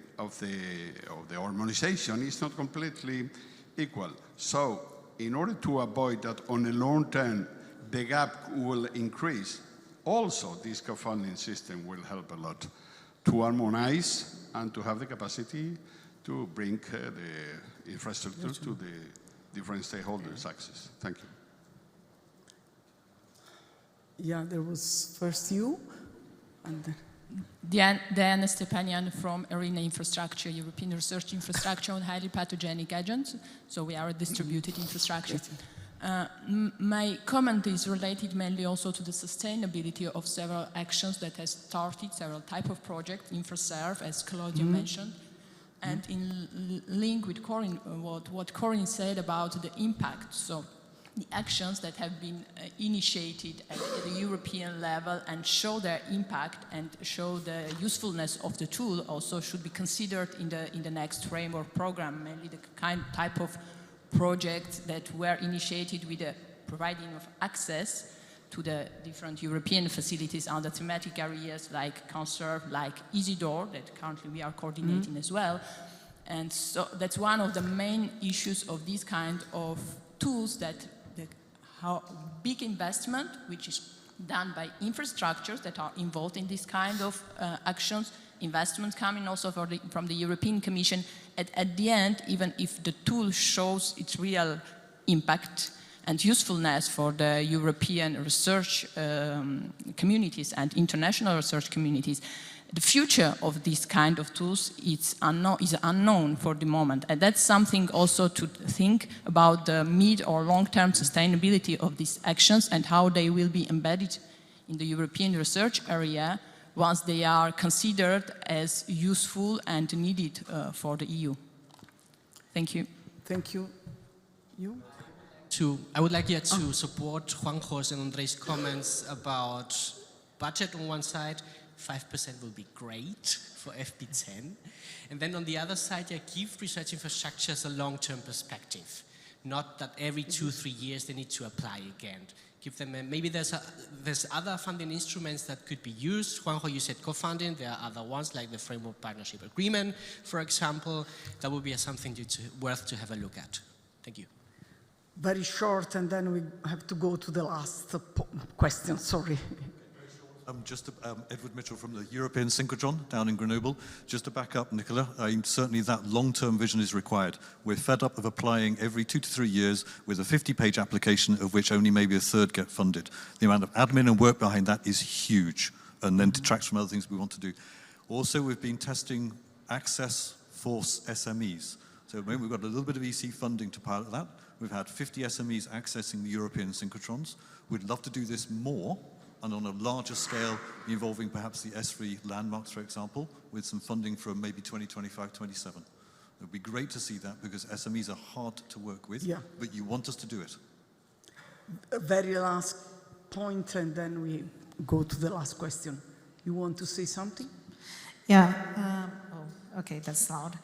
harmonization is not completely equal. So, in order to avoid that on the long term, the gap will increase, also this co-funding system will help a lot to harmonize and to have the capacity to bring the infrastructure to the different stakeholders' access. Thank you. Yeah, there was first you, and then... Diana Stepanian from ARENA Infrastructure, European Research Infrastructure on Highly Pathogenic Agents. So we are a distributed infrastructure. My comment is related mainly also to the sustainability of several actions that has started, several type of projects, InfraServe, as Claudia mentioned, and in link with Corinne, what Corinne said about the impact. So the actions that have been initiated at the European level and show their impact and show the usefulness of the tool also should be considered in the next framework program, mainly the type of projects that were initiated with the providing of access to the different European facilities under thematic areas like Conserve, like Isidore, that currently we are coordinating as well. And so that's one of the main issues of these kind of tools, that how big investment, which is done by infrastructures that are involved in this kind of actions, investments coming also from the European Commission, at the end, even if the tool shows its real impact and usefulness for the European research communities and international research communities, the future of this kind of tools is unknown for the moment. And that's something also to think about the mid or long-term sustainability of these actions and how they will be embedded in the European research area once they are considered as useful and needed for the EU. Thank you. Thank you. You? I would like to support Juanjo's and Andre's comments about budget on one side. 5% will be great for FP10. And then on the other side, give research infrastructures a long-term perspective. Not that every 2-3 years they need to apply again. Give them maybe there's other funding instruments that could be used. Juanjo, you said co-funding. There are other ones like the Framework Partnership Agreement, for example. That would be something worth to have a look at. Thank you. Very short, and then we have to go to the last question. Sorry. Edward Mitchell from the European Synchrotron down in Grenoble. Just to back up, Nicola, certainly that long-term vision is required. We're fed up of applying every 2 to 3 years with a 50-page application of which only maybe a third get funded. The amount of admin and work behind that is huge and then detracts from other things we want to do. Also, we've been testing access for SMEs. So at the moment, we've got a little bit of EC funding to pilot that. We've had 50 SMEs accessing the European synchrotrons. We'd love to do this more, and on a larger scale, involving perhaps the ESFRI landmarks, for example, with some funding from maybe 2025, 27. It would be great to see that, because SMEs are hard to work with, but you want us to do it. Very last point, and then we go to the last question. You want to say something? Yeah. Okay, that's loud.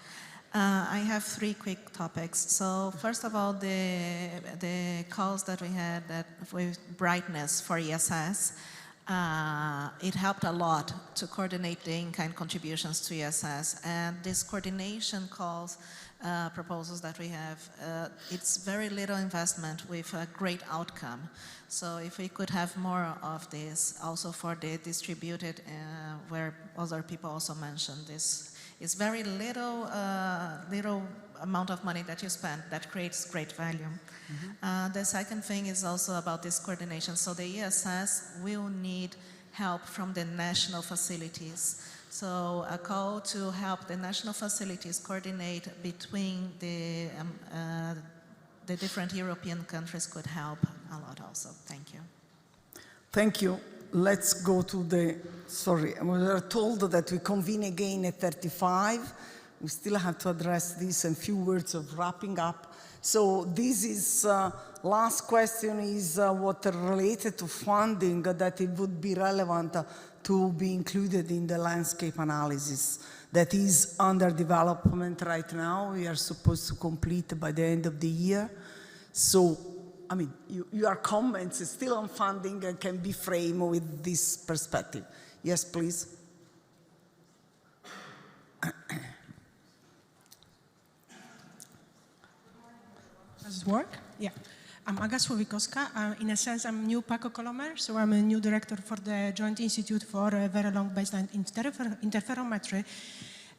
I have 3 quick topics. So first of all, the calls that we had with brightness for ESS, it helped a lot to coordinate the in-kind contributions to ESS. And this coordination calls, proposals that we have, it's very little investment with a great outcome. So if we could have more of this, also for the distributed, where other people also mentioned this, it's very little amount of money that you spend that creates great value. The second thing is also about this coordination. So the ESS will need help from the national facilities. So a call to help the national facilities coordinate between the different European countries could help a lot also. Thank you. Thank you. Let's go to the, sorry, we were told that we convene again at 35. We still have to address this and few words of wrapping up. So this is, last question is what related to funding, that it would be relevant to be included in the landscape analysis that is under development right now. We are supposed to complete by the end of the year. So, I mean, your comments still on funding can be framed with this perspective. Yes, please. Does it work? Yeah. I'm Aga Słowikowska. In a sense, I'm new Paco Colomer, so I'm a new director for the Joint Institute for Very Long Baseline Interferometry,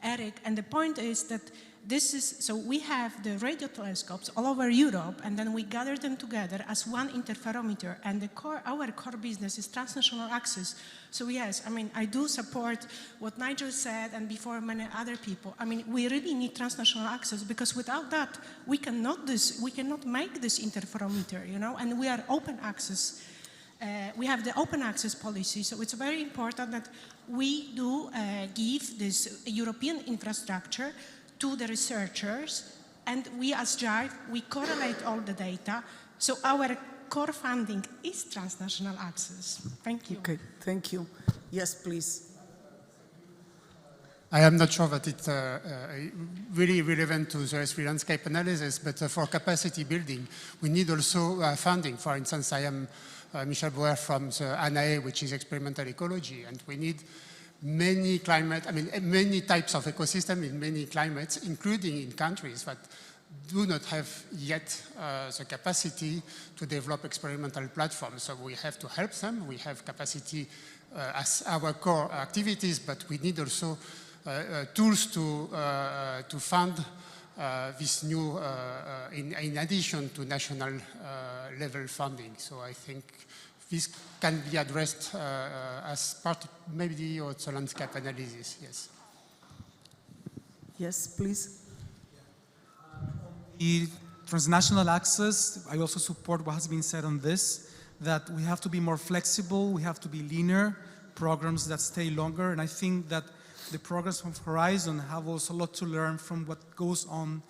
ERIC. And the point is that so we have the radio telescopes all over Europe, and then we gather them together as one interferometer, and our core business is transnational access. So yes, I mean, I do support what Nigel said, and before many other people. I mean, we really need transnational access, because without that, we cannot make this interferometer, you know, and we are open access. We have the open access policy, so it's very important that we do give this European infrastructure to the researchers, and we as JIVE, we correlate all the data, so our core funding is transnational access. Thank you. Okay, thank you. Yes, please. I am not sure that it's really relevant to the ESFRI landscape analysis, but for capacity building, we need also funding. For instance, I am Michel Bauer from the ANAE, which is experimental ecology, and we need many many types of ecosystem in many climates, including in countries that do not have yet the capacity to develop experimental platforms. So we have to help them. We have capacity as our core activities, but we need also tools to fund this new, in addition to national level funding. So I think this can be addressed as part of maybe also landscape analysis, yes. Yes, please. The transnational access, I also support what has been said on this, that we have to be more flexible, we have to be leaner, programs that stay longer, and I think that the programs from Horizon have also a lot to learn from what goes on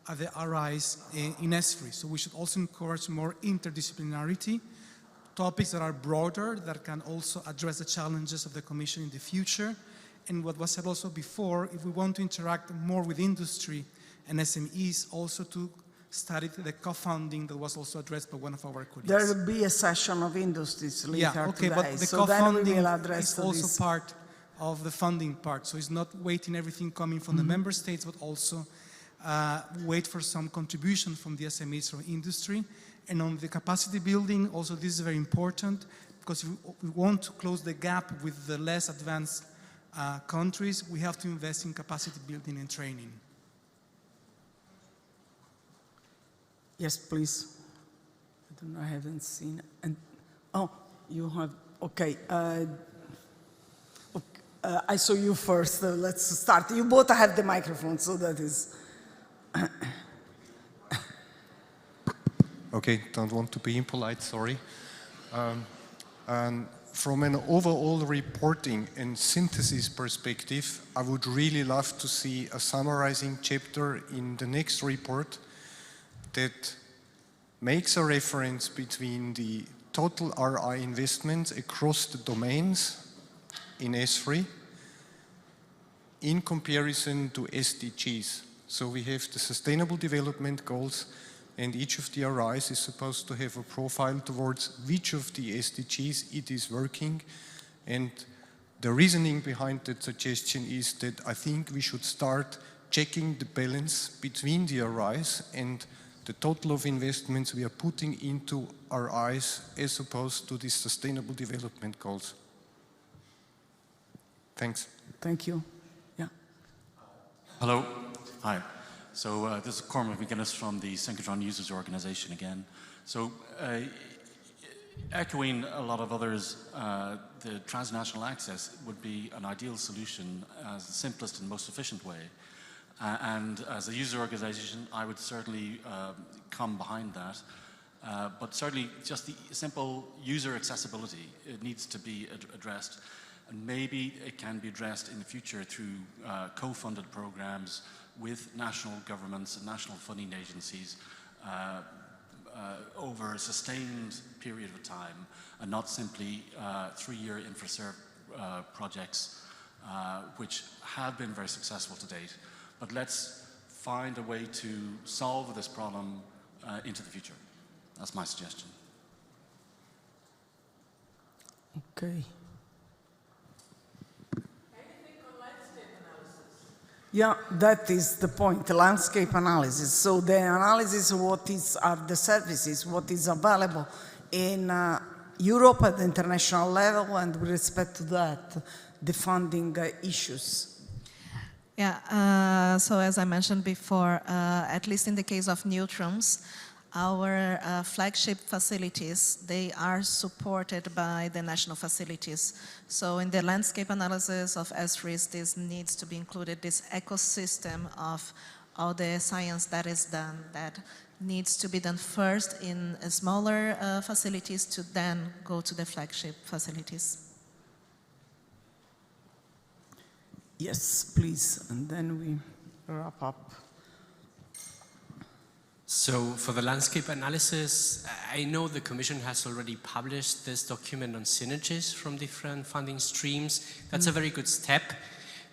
at the RIs in ESFRI. So we should also encourage more interdisciplinarity, topics that are broader, that can also address the challenges of the Commission in the future. And what was said also before, if we want to interact more with industry and SMEs, also to study the co-funding that was also addressed by one of our colleagues. There will be a session of industries later today, but the so then we will co-funding address is also this. part of the funding part. So it's not waiting everything coming from the member states, but also wait for some contribution from the SMEs, from industry. And on the capacity building, also this is very important, because if we want to close the gap with the less advanced countries, we have to invest in capacity building and training. Yes, please. I don't know, I haven't seen. And oh, you have, okay. I saw you first, let's start. You both have the microphone, so that is. Okay, don't want to be impolite, sorry. And from an overall reporting and synthesis perspective, I would really love to see a summarizing chapter in the next report that makes a reference between the total RI investments across the domains in ESFRI in comparison to SDGs. So we have the Sustainable Development Goals, and each of the RIs is supposed to have a profile towards which of the SDGs it is working. And the reasoning behind that suggestion is that I think we should start checking the balance between the RIs and the total of investments we are putting into RIs as opposed to the Sustainable Development Goals. Thanks. Thank you. Yeah. Hello. Hi. So this is Cormac McGuinness from the Synchrotron Users Organization again. So echoing a lot of others, the transnational access would be an ideal solution as the simplest and most efficient way. And as a user organization, I would certainly come behind that. But certainly just the simple user accessibility, it needs to be addressed. And maybe it can be addressed in the future through co-funded programs with national governments and national funding agencies over a sustained period of time, and not simply 3-year InfraServe projects, which have been very successful to date. But let's find a way to solve this problem into the future. That's my suggestion. Okay. Yeah, that is the point, landscape analysis. So the analysis of what are the services, what is available in Europe at the international level, and with respect to that, the funding issues. Yeah, so as I mentioned before, at least in the case of neutrons, our flagship facilities, they are supported by the national facilities. So in the landscape analysis of ESFRI, this needs to be included, this ecosystem of all the science that is done, that needs to be done first in smaller facilities to then go to the flagship facilities. Yes, please, and then we wrap up. So for the landscape analysis, I know the Commission has already published this document on synergies from different funding streams. That's a very good step,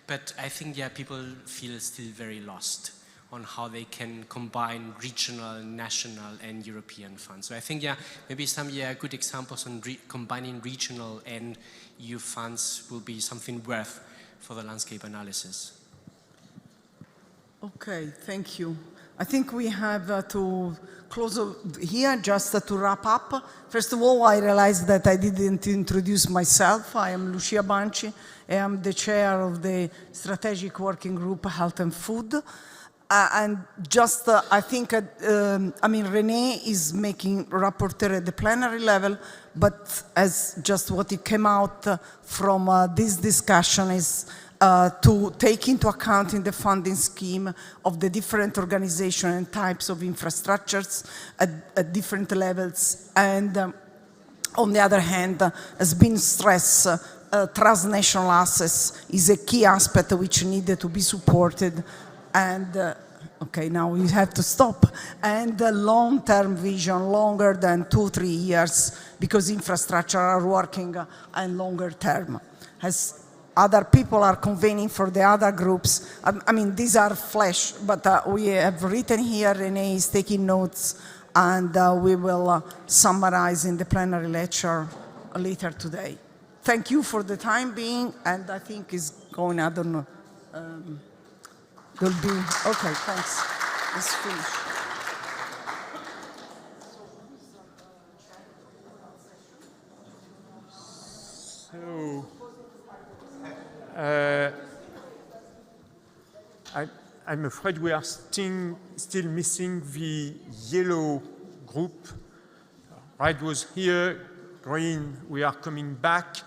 but I think, yeah, people feel still very lost on how they can combine regional, national, and European funds. So I think, yeah, maybe some good examples on combining regional and EU funds will be something worth for the landscape analysis. Okay, thank you. I think we have to close here, just to wrap up. First of all, I realized that I didn't introduce myself. I am Lucia Banci. I am the chair of the Strategic Working Group Health and Food. And just, I think, I mean, René is making rapporteur at the plenary level, but as just what it came out from this discussion is to take into account in the funding scheme of the different organizations and types of infrastructures at different levels. And on the other hand, has been stressed, transnational access is a key aspect which needed to be supported. And okay, now we have to stop. And the long-term vision, longer than 2-3 years, because infrastructure are working and longer term. As other people are convening for the other groups, I mean, these are flash, but we have written here, René is taking notes, and we will summarize in the plenary lecture later today. Thank you for the time being, and I think it's going, I don't know. Will be, okay, thanks. It's finished. So, I'm afraid we are still missing the yellow group. Red was here, green, we are coming back,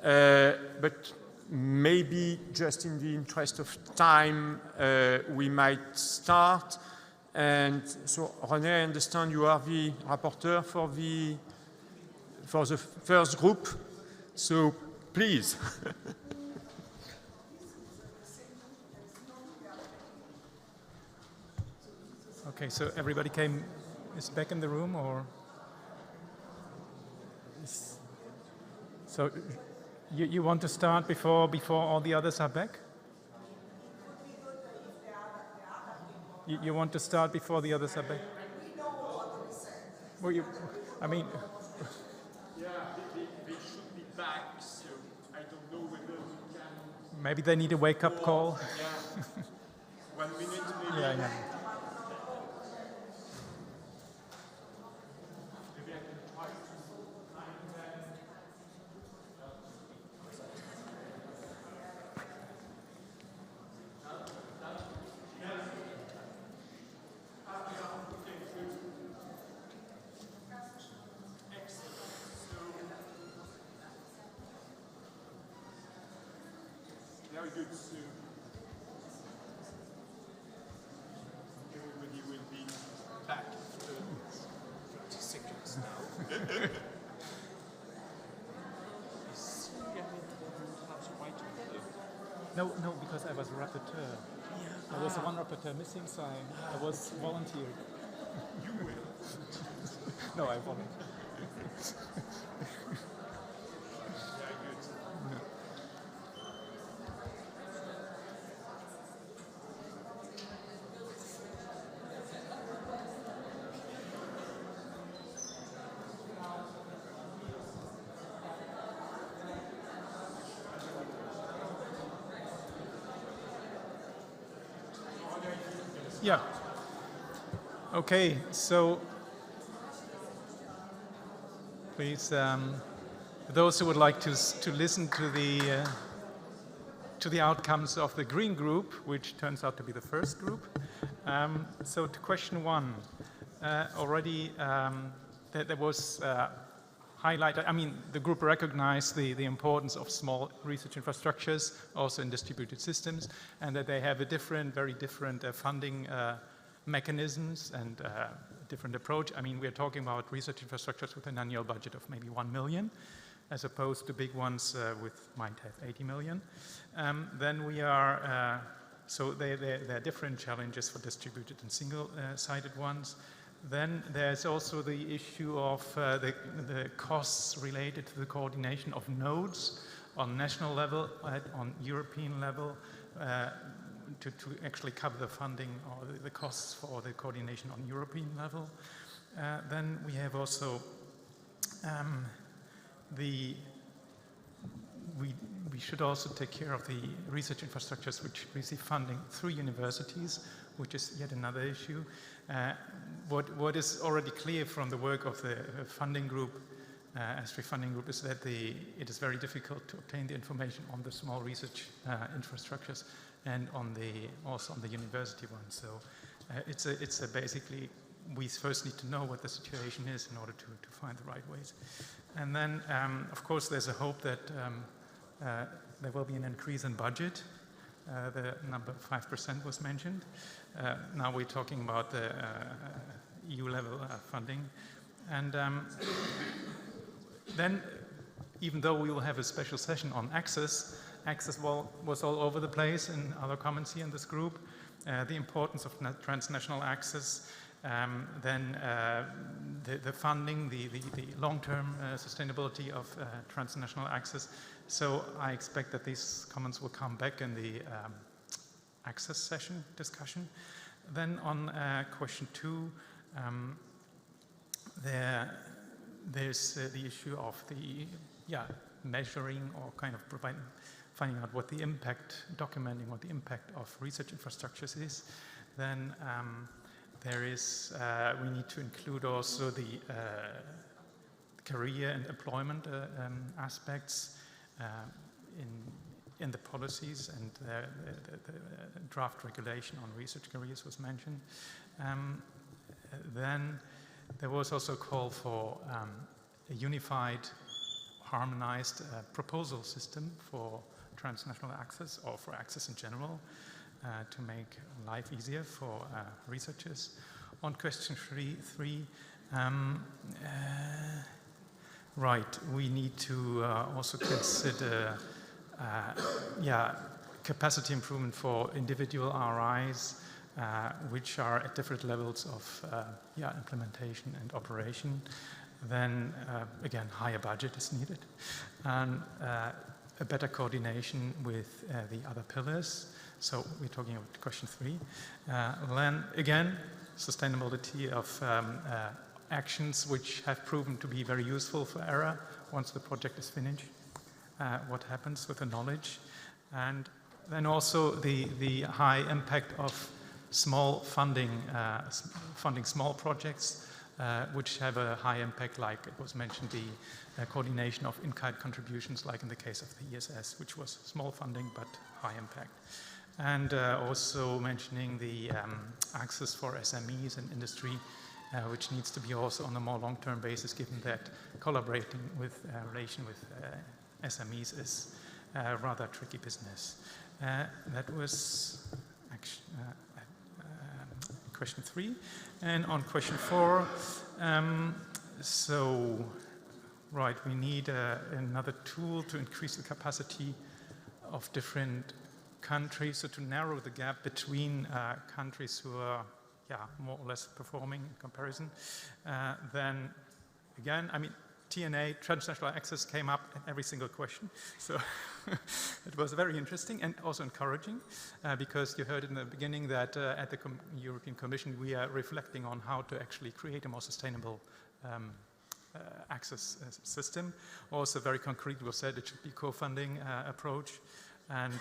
but maybe just in the interest of time, we might start. And so, René, I understand you are the rapporteur for the first group. So, please. Okay, so everybody is back in the room, or? So, you want to start before all the others are back? You want to start before the others are back? Well, I mean... Yeah, they should be back, so I don't know whether we can... Maybe they need a wake-up call. Yeah. 1 minute, maybe. Yeah, I know. Very good. So everybody will be back after 30 seconds now. No, because I was rapporteur. Yeah. There was one rapporteur missing, so I was volunteered. You will. No, I volunteered. Very good. No. Yeah. Okay, so please, those who would like to listen to the to the outcomes of the green group, which turns out to be the first group. So to question 1, already there was highlighted, I mean, the group recognized the importance of small research infrastructures, also in distributed systems, and that they have a different, very different funding mechanisms and different approach. I mean, we're talking about research infrastructures with an annual budget of maybe 1 million, as opposed to big ones might have 80 million. Then we are, so there are different challenges for distributed and single-sided ones. Then there's also the issue of the costs related to the coordination of nodes on national level, on European level, to actually cover the funding or the costs for the coordination on European level. Then we have also we should also take care of the research infrastructures which receive funding through universities, which is yet another issue. What is already clear from the work of the funding group, ESFRI funding group, is that it is very difficult to obtain the information on the small research infrastructures and also on the university ones. So it's basically, we first need to know what the situation is in order to find the right ways. And then, of course, there's a hope that there will be an increase in budget. The number 5% was mentioned. Now we're talking about the EU level funding. And then, even though we will have a special session on access was all over the place in other comments here in this group. The importance of transnational access, then the funding, the long-term sustainability of transnational access. So I expect that these comments will come back in the access session discussion. Then on question 2, there's the issue of the measuring or kind of finding out what the impact, documenting what the impact of research infrastructures is. Then there is, we need to include also the career and employment aspects in the policies, and the draft regulation on research careers was mentioned. Then there was also a call for a unified, harmonized proposal system for transnational access, or for access in general, to make life easier for researchers. On question 3, right, we need to also consider capacity improvement for individual RIs, which are at different levels of implementation and operation. Then again, higher budget is needed, and a better coordination with the other pillars. So we're talking about question 3. Then again, sustainability of actions which have proven to be very useful for ERA once the project is finished. What happens with the knowledge, and then also the high impact of small funding small projects, which have a high impact, like it was mentioned, the coordination of in-kind contributions, like in the case of the ESS, which was small funding but high impact. And also mentioning the access for SMEs and industry, which needs to be also on a more long-term basis, given that collaborating with relation with SMEs is rather tricky business. That was question 3. And on question 4, so, right, we need another tool to increase the capacity of different countries, so to narrow the gap between countries who are more or less performing in comparison. Then again, I mean, TNA, transnational access, came up in every single question. So it was very interesting and also encouraging, because you heard in the beginning that at the European Commission we are reflecting on how to actually create a more sustainable access system. Also very concrete was said it should be co-funding approach. And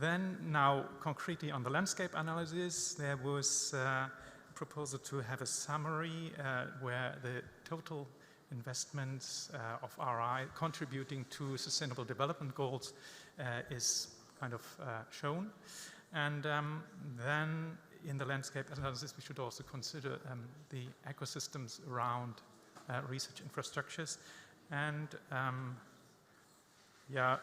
then now concretely on the landscape analysis, there was a proposal to have a summary where the total investments of RI contributing to sustainable development goals is kind of shown. And then in the landscape analysis, we should also consider the ecosystems around research infrastructures. And yeah,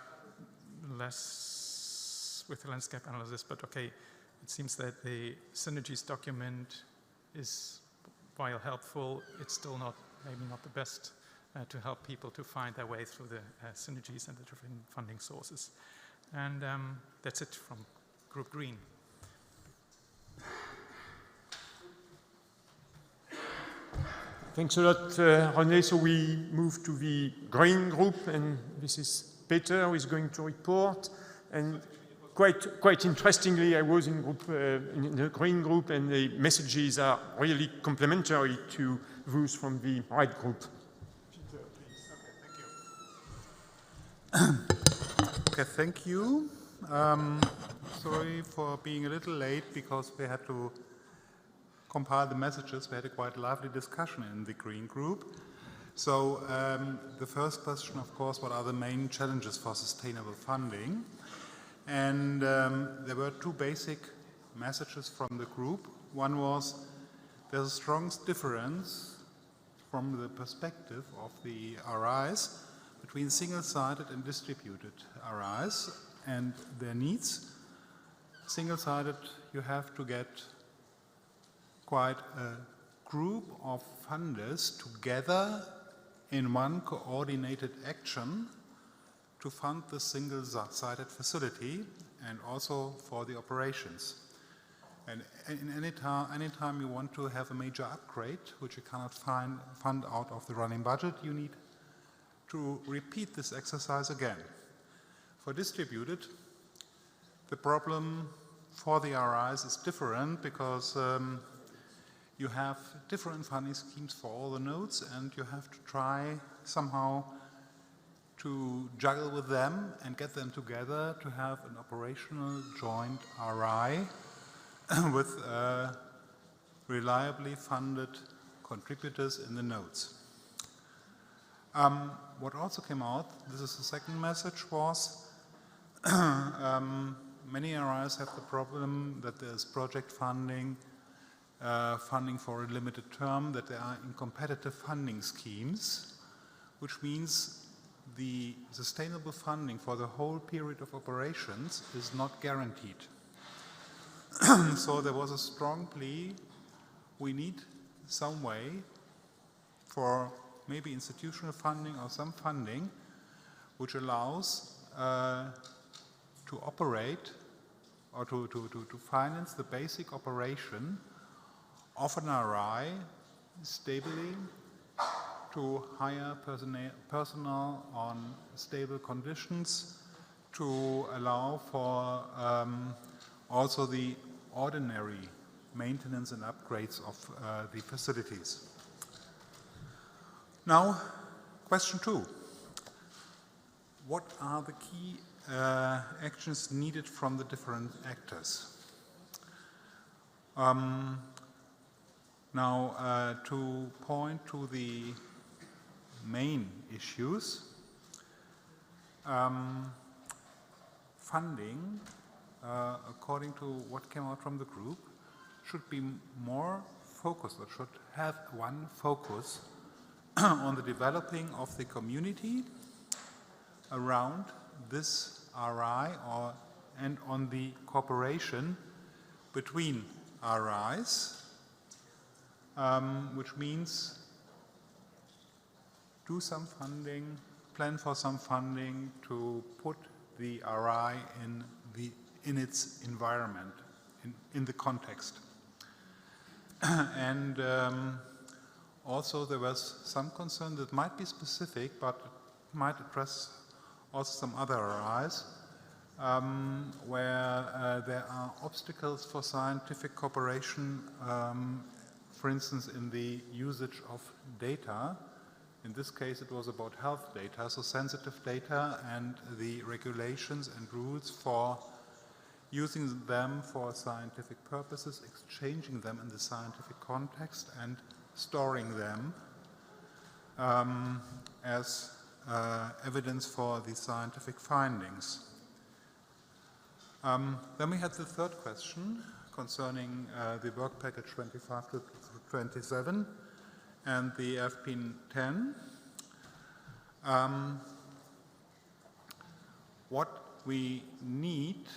less with the landscape analysis, but okay, it seems that the synergies document is, while helpful, it's still not, maybe not the best to help people to find their way through the synergies and the different funding sources. And that's it from Group Green. Thanks a lot, René. So we move to the Green Group, and this is Peter who is going to report. And quite interestingly, I was in the Green Group, and the messages are really complementary to those from the Red Group. Peter, please. Okay, thank you. Sorry for being a little late because we had to compile the messages. We had a quite lively discussion in the Green Group. So the first question, of course, what are the main challenges for sustainable funding? And there were two basic messages from the group. One was there's a strong difference from the perspective of the RIs between single-sided and distributed RIs and their needs. Single-sided, you have to get quite a group of funders together in one coordinated action to fund the single-sided facility and also for the operations. And anytime you want to have a major upgrade, which you cannot fund out of the running budget, you need to repeat this exercise again. For distributed, the problem for the RIs is different because you have different funding schemes for all the nodes, and you have to try somehow to juggle with them and get them together to have an operational joint RI with reliably funded contributors in the nodes. What also came out, this is the second message, was many RIs have the problem that there's project funding, funding for a limited term, that they are in competitive funding schemes, which means the sustainable funding for the whole period of operations is not guaranteed. So there was a strong plea, we need some way for maybe institutional funding or some funding which allows to operate or to finance the basic operation of an RI stably, to hire personnel on stable conditions, to allow for also the ordinary maintenance and upgrades of the facilities. Now, question 2. What are the key actions needed from the different actors? Now, to point to the main issues, funding, according to what came out from the group, should be more focused, or should have one focus on the developing of the community around this RI and on the cooperation between RIs, which means do some funding, plan for some funding to put the RI in its environment, in the context. And also there was some concern that might be specific, but might address also some other RIs, where there are obstacles for scientific cooperation, for instance, in the usage of data. In this case, it was about health data, so sensitive data, and the regulations and rules for using them for scientific purposes, exchanging them in the scientific context, and storing them. as evidence for the scientific findings. Then we had the third question concerning the work package 25 to 27 and the FP10. What we need,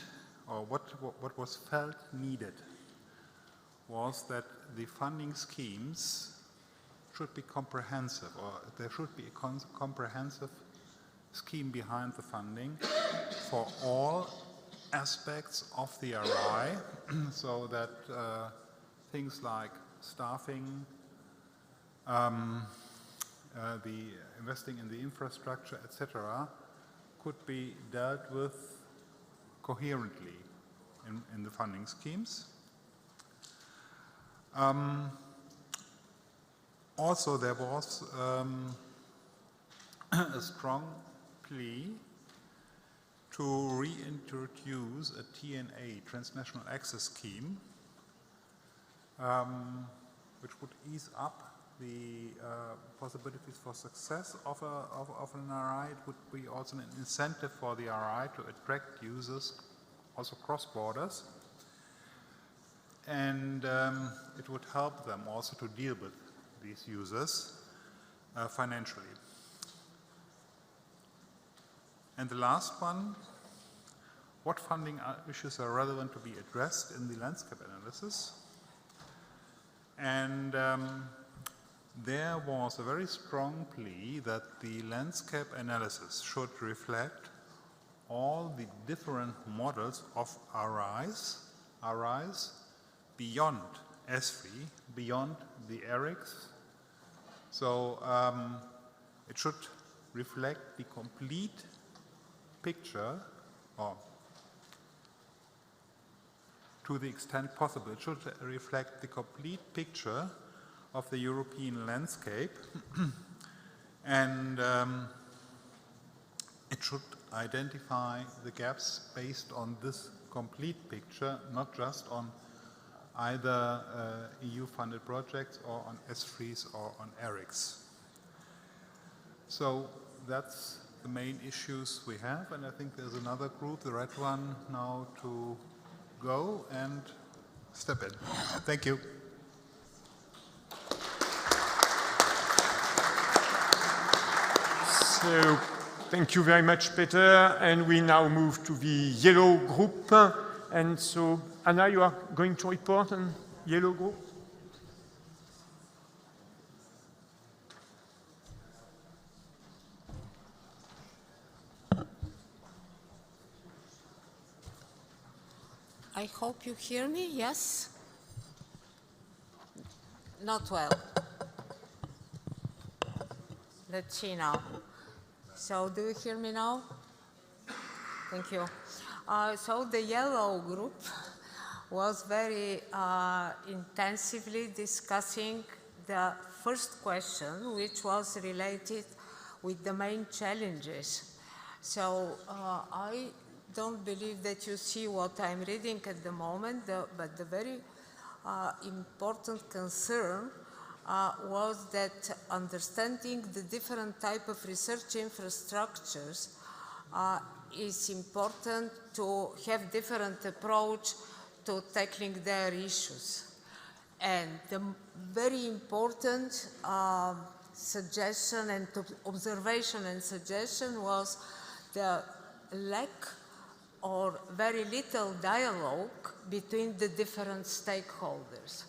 or what was felt needed, was that the funding schemes should be comprehensive, or there should be a comprehensive scheme behind the funding for all aspects of the RI, so that things like staffing, the investing in the infrastructure, etc., could be dealt with coherently in the funding schemes. Also, there was a strong plea to reintroduce a TNA, Transnational Access Scheme, which would ease up the possibilities for success of an RI. It would be also an incentive for the RI to attract users, also cross borders, and it would help them also to deal with these users financially. And the last one, what funding issues are relevant to be addressed in the landscape analysis? And there was a very strong plea that the landscape analysis should reflect all the different models of RIs beyond ESFRI, beyond the ERICS. So it should reflect the complete picture, or to the extent possible, it should reflect the complete picture of the European landscape, and it should identify the gaps based on this complete picture, not just on either EU-funded projects or on ESFRIs or on ERICS. So that's the main issues we have, and I think there's another group, the red one, now to go and step in. Thank you. So, thank you very much, Peter. And we now move to the yellow group. And so, Anna, you are going to report on yellow group? I hope you hear me, yes? Not well. Let's see now. So do you hear me now? Thank you. So the yellow group was very intensively discussing the first question, which was related with the main challenges. So I don't believe that you see what I'm reading at the moment, but the very important concern was that understanding the different type of research infrastructures is important to have different approach to tackling their issues. And the very important suggestion and observation and suggestion was the lack or very little dialogue between the different stakeholders.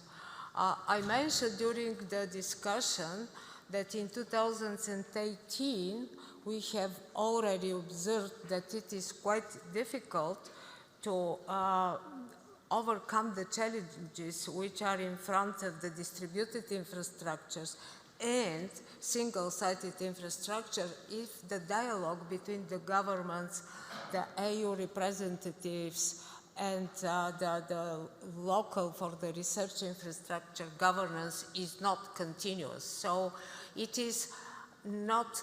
I mentioned during the discussion that in 2018 we have already observed that it is quite difficult to overcome the challenges which are in front of the distributed infrastructures and single-sided infrastructure if the dialogue between the governments, the EU representatives, and the local for the research infrastructure governance is not continuous. So it is not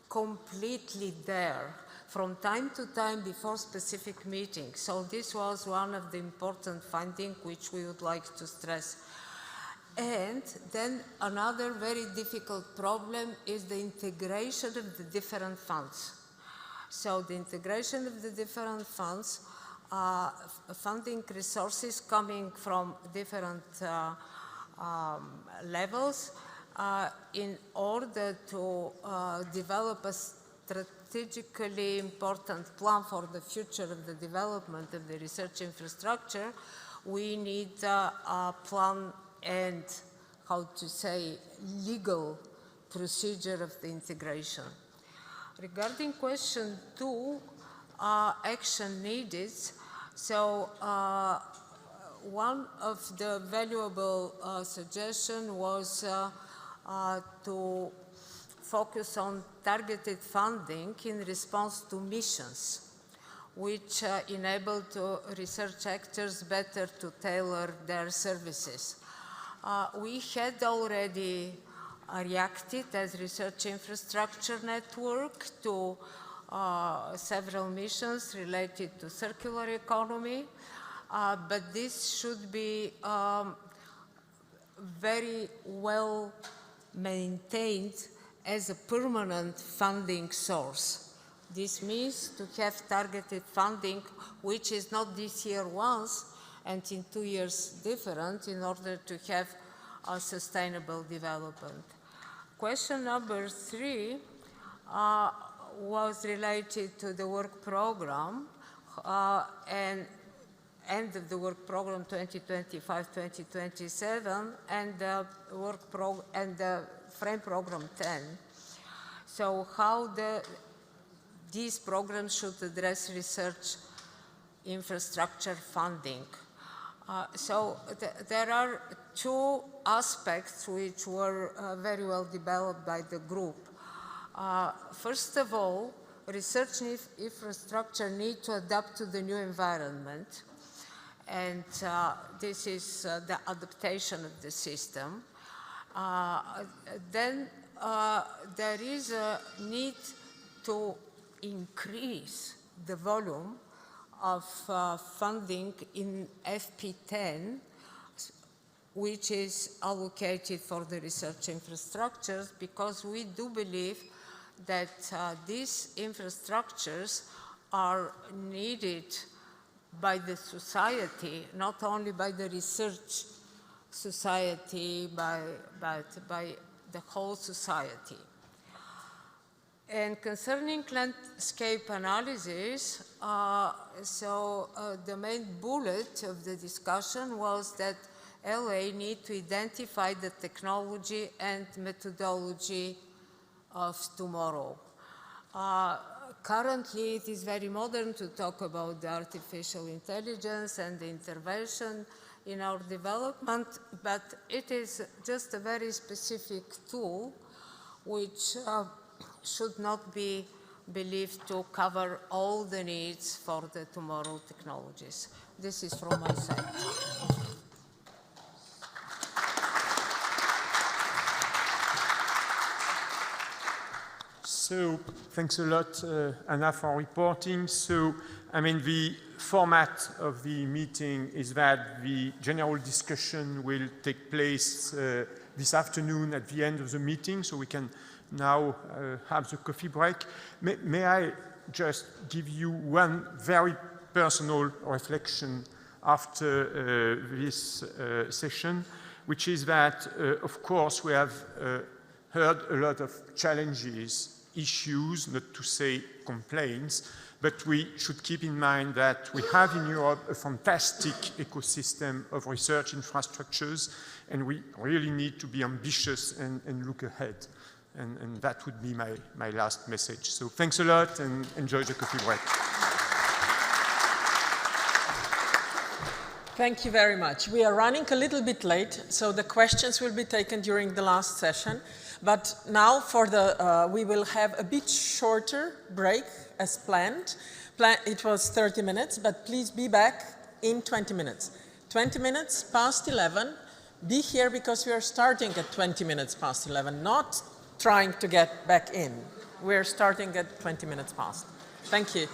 completely there from time to time before specific meetings. So this was one of the important findings which we would like to stress. And then another very difficult problem is the integration of the different funds. So the integration of the different funds, funding resources coming from different levels in order to develop a strategically important plan for the future of the development of the research infrastructure, we need a plan and, how to say, legal procedure of the integration. Regarding question 2, action needed. So one of the valuable suggestions was to focus on targeted funding in response to missions, which enable research actors better to tailor their services. We had already reacted as Research Infrastructure Network to several missions related to circular economy, but this should be very well maintained as a permanent funding source. This means to have targeted funding, which is not this year once and in 2 years different, in order to have a sustainable development. Question number 3 was related to the work program and end of the work program 2025-2027 and the frame program 10. So how these programs should address research infrastructure funding. So there are 2 aspects which were very well developed by the group. First of all, research infrastructure need to adapt to the new environment, and this is the adaptation of the system. Then there is a need to increase the volume of funding in FP10, which is allocated for the research infrastructures, because we do believe that these infrastructures are needed by the society, not only by the research society, but by the whole society. And concerning landscape analysis, the main bullet of the discussion was that LA need to identify the technology and methodology of tomorrow. Currently, it is very modern to talk about the artificial intelligence and the intervention in our development, but it is just a very specific tool which should not be believed to cover all the needs for the tomorrow technologies. This is from my side. So thanks a lot, Anna, for reporting. So, I mean, the format of the meeting is that the general discussion will take place this afternoon at the end of the meeting, so we can now have the coffee break. May I just give you one very personal reflection after this session, which is that, of course, we have heard a lot of challenges, issues, not to say complaints, but we should keep in mind that we have in Europe a fantastic ecosystem of research infrastructures, and we really need to be ambitious and look ahead. And that would be my last message. So thanks a lot and enjoy the coffee break. Thank you very much. We are running a little bit late, so the questions will be taken during the last session. But now we will have a bit shorter break as planned. It was 30 minutes, but please be back in 20 minutes. 20 minutes past 11. Be here because we are starting at 20 minutes past 11, not trying to get back in. We're starting at 20 minutes past. Thank you.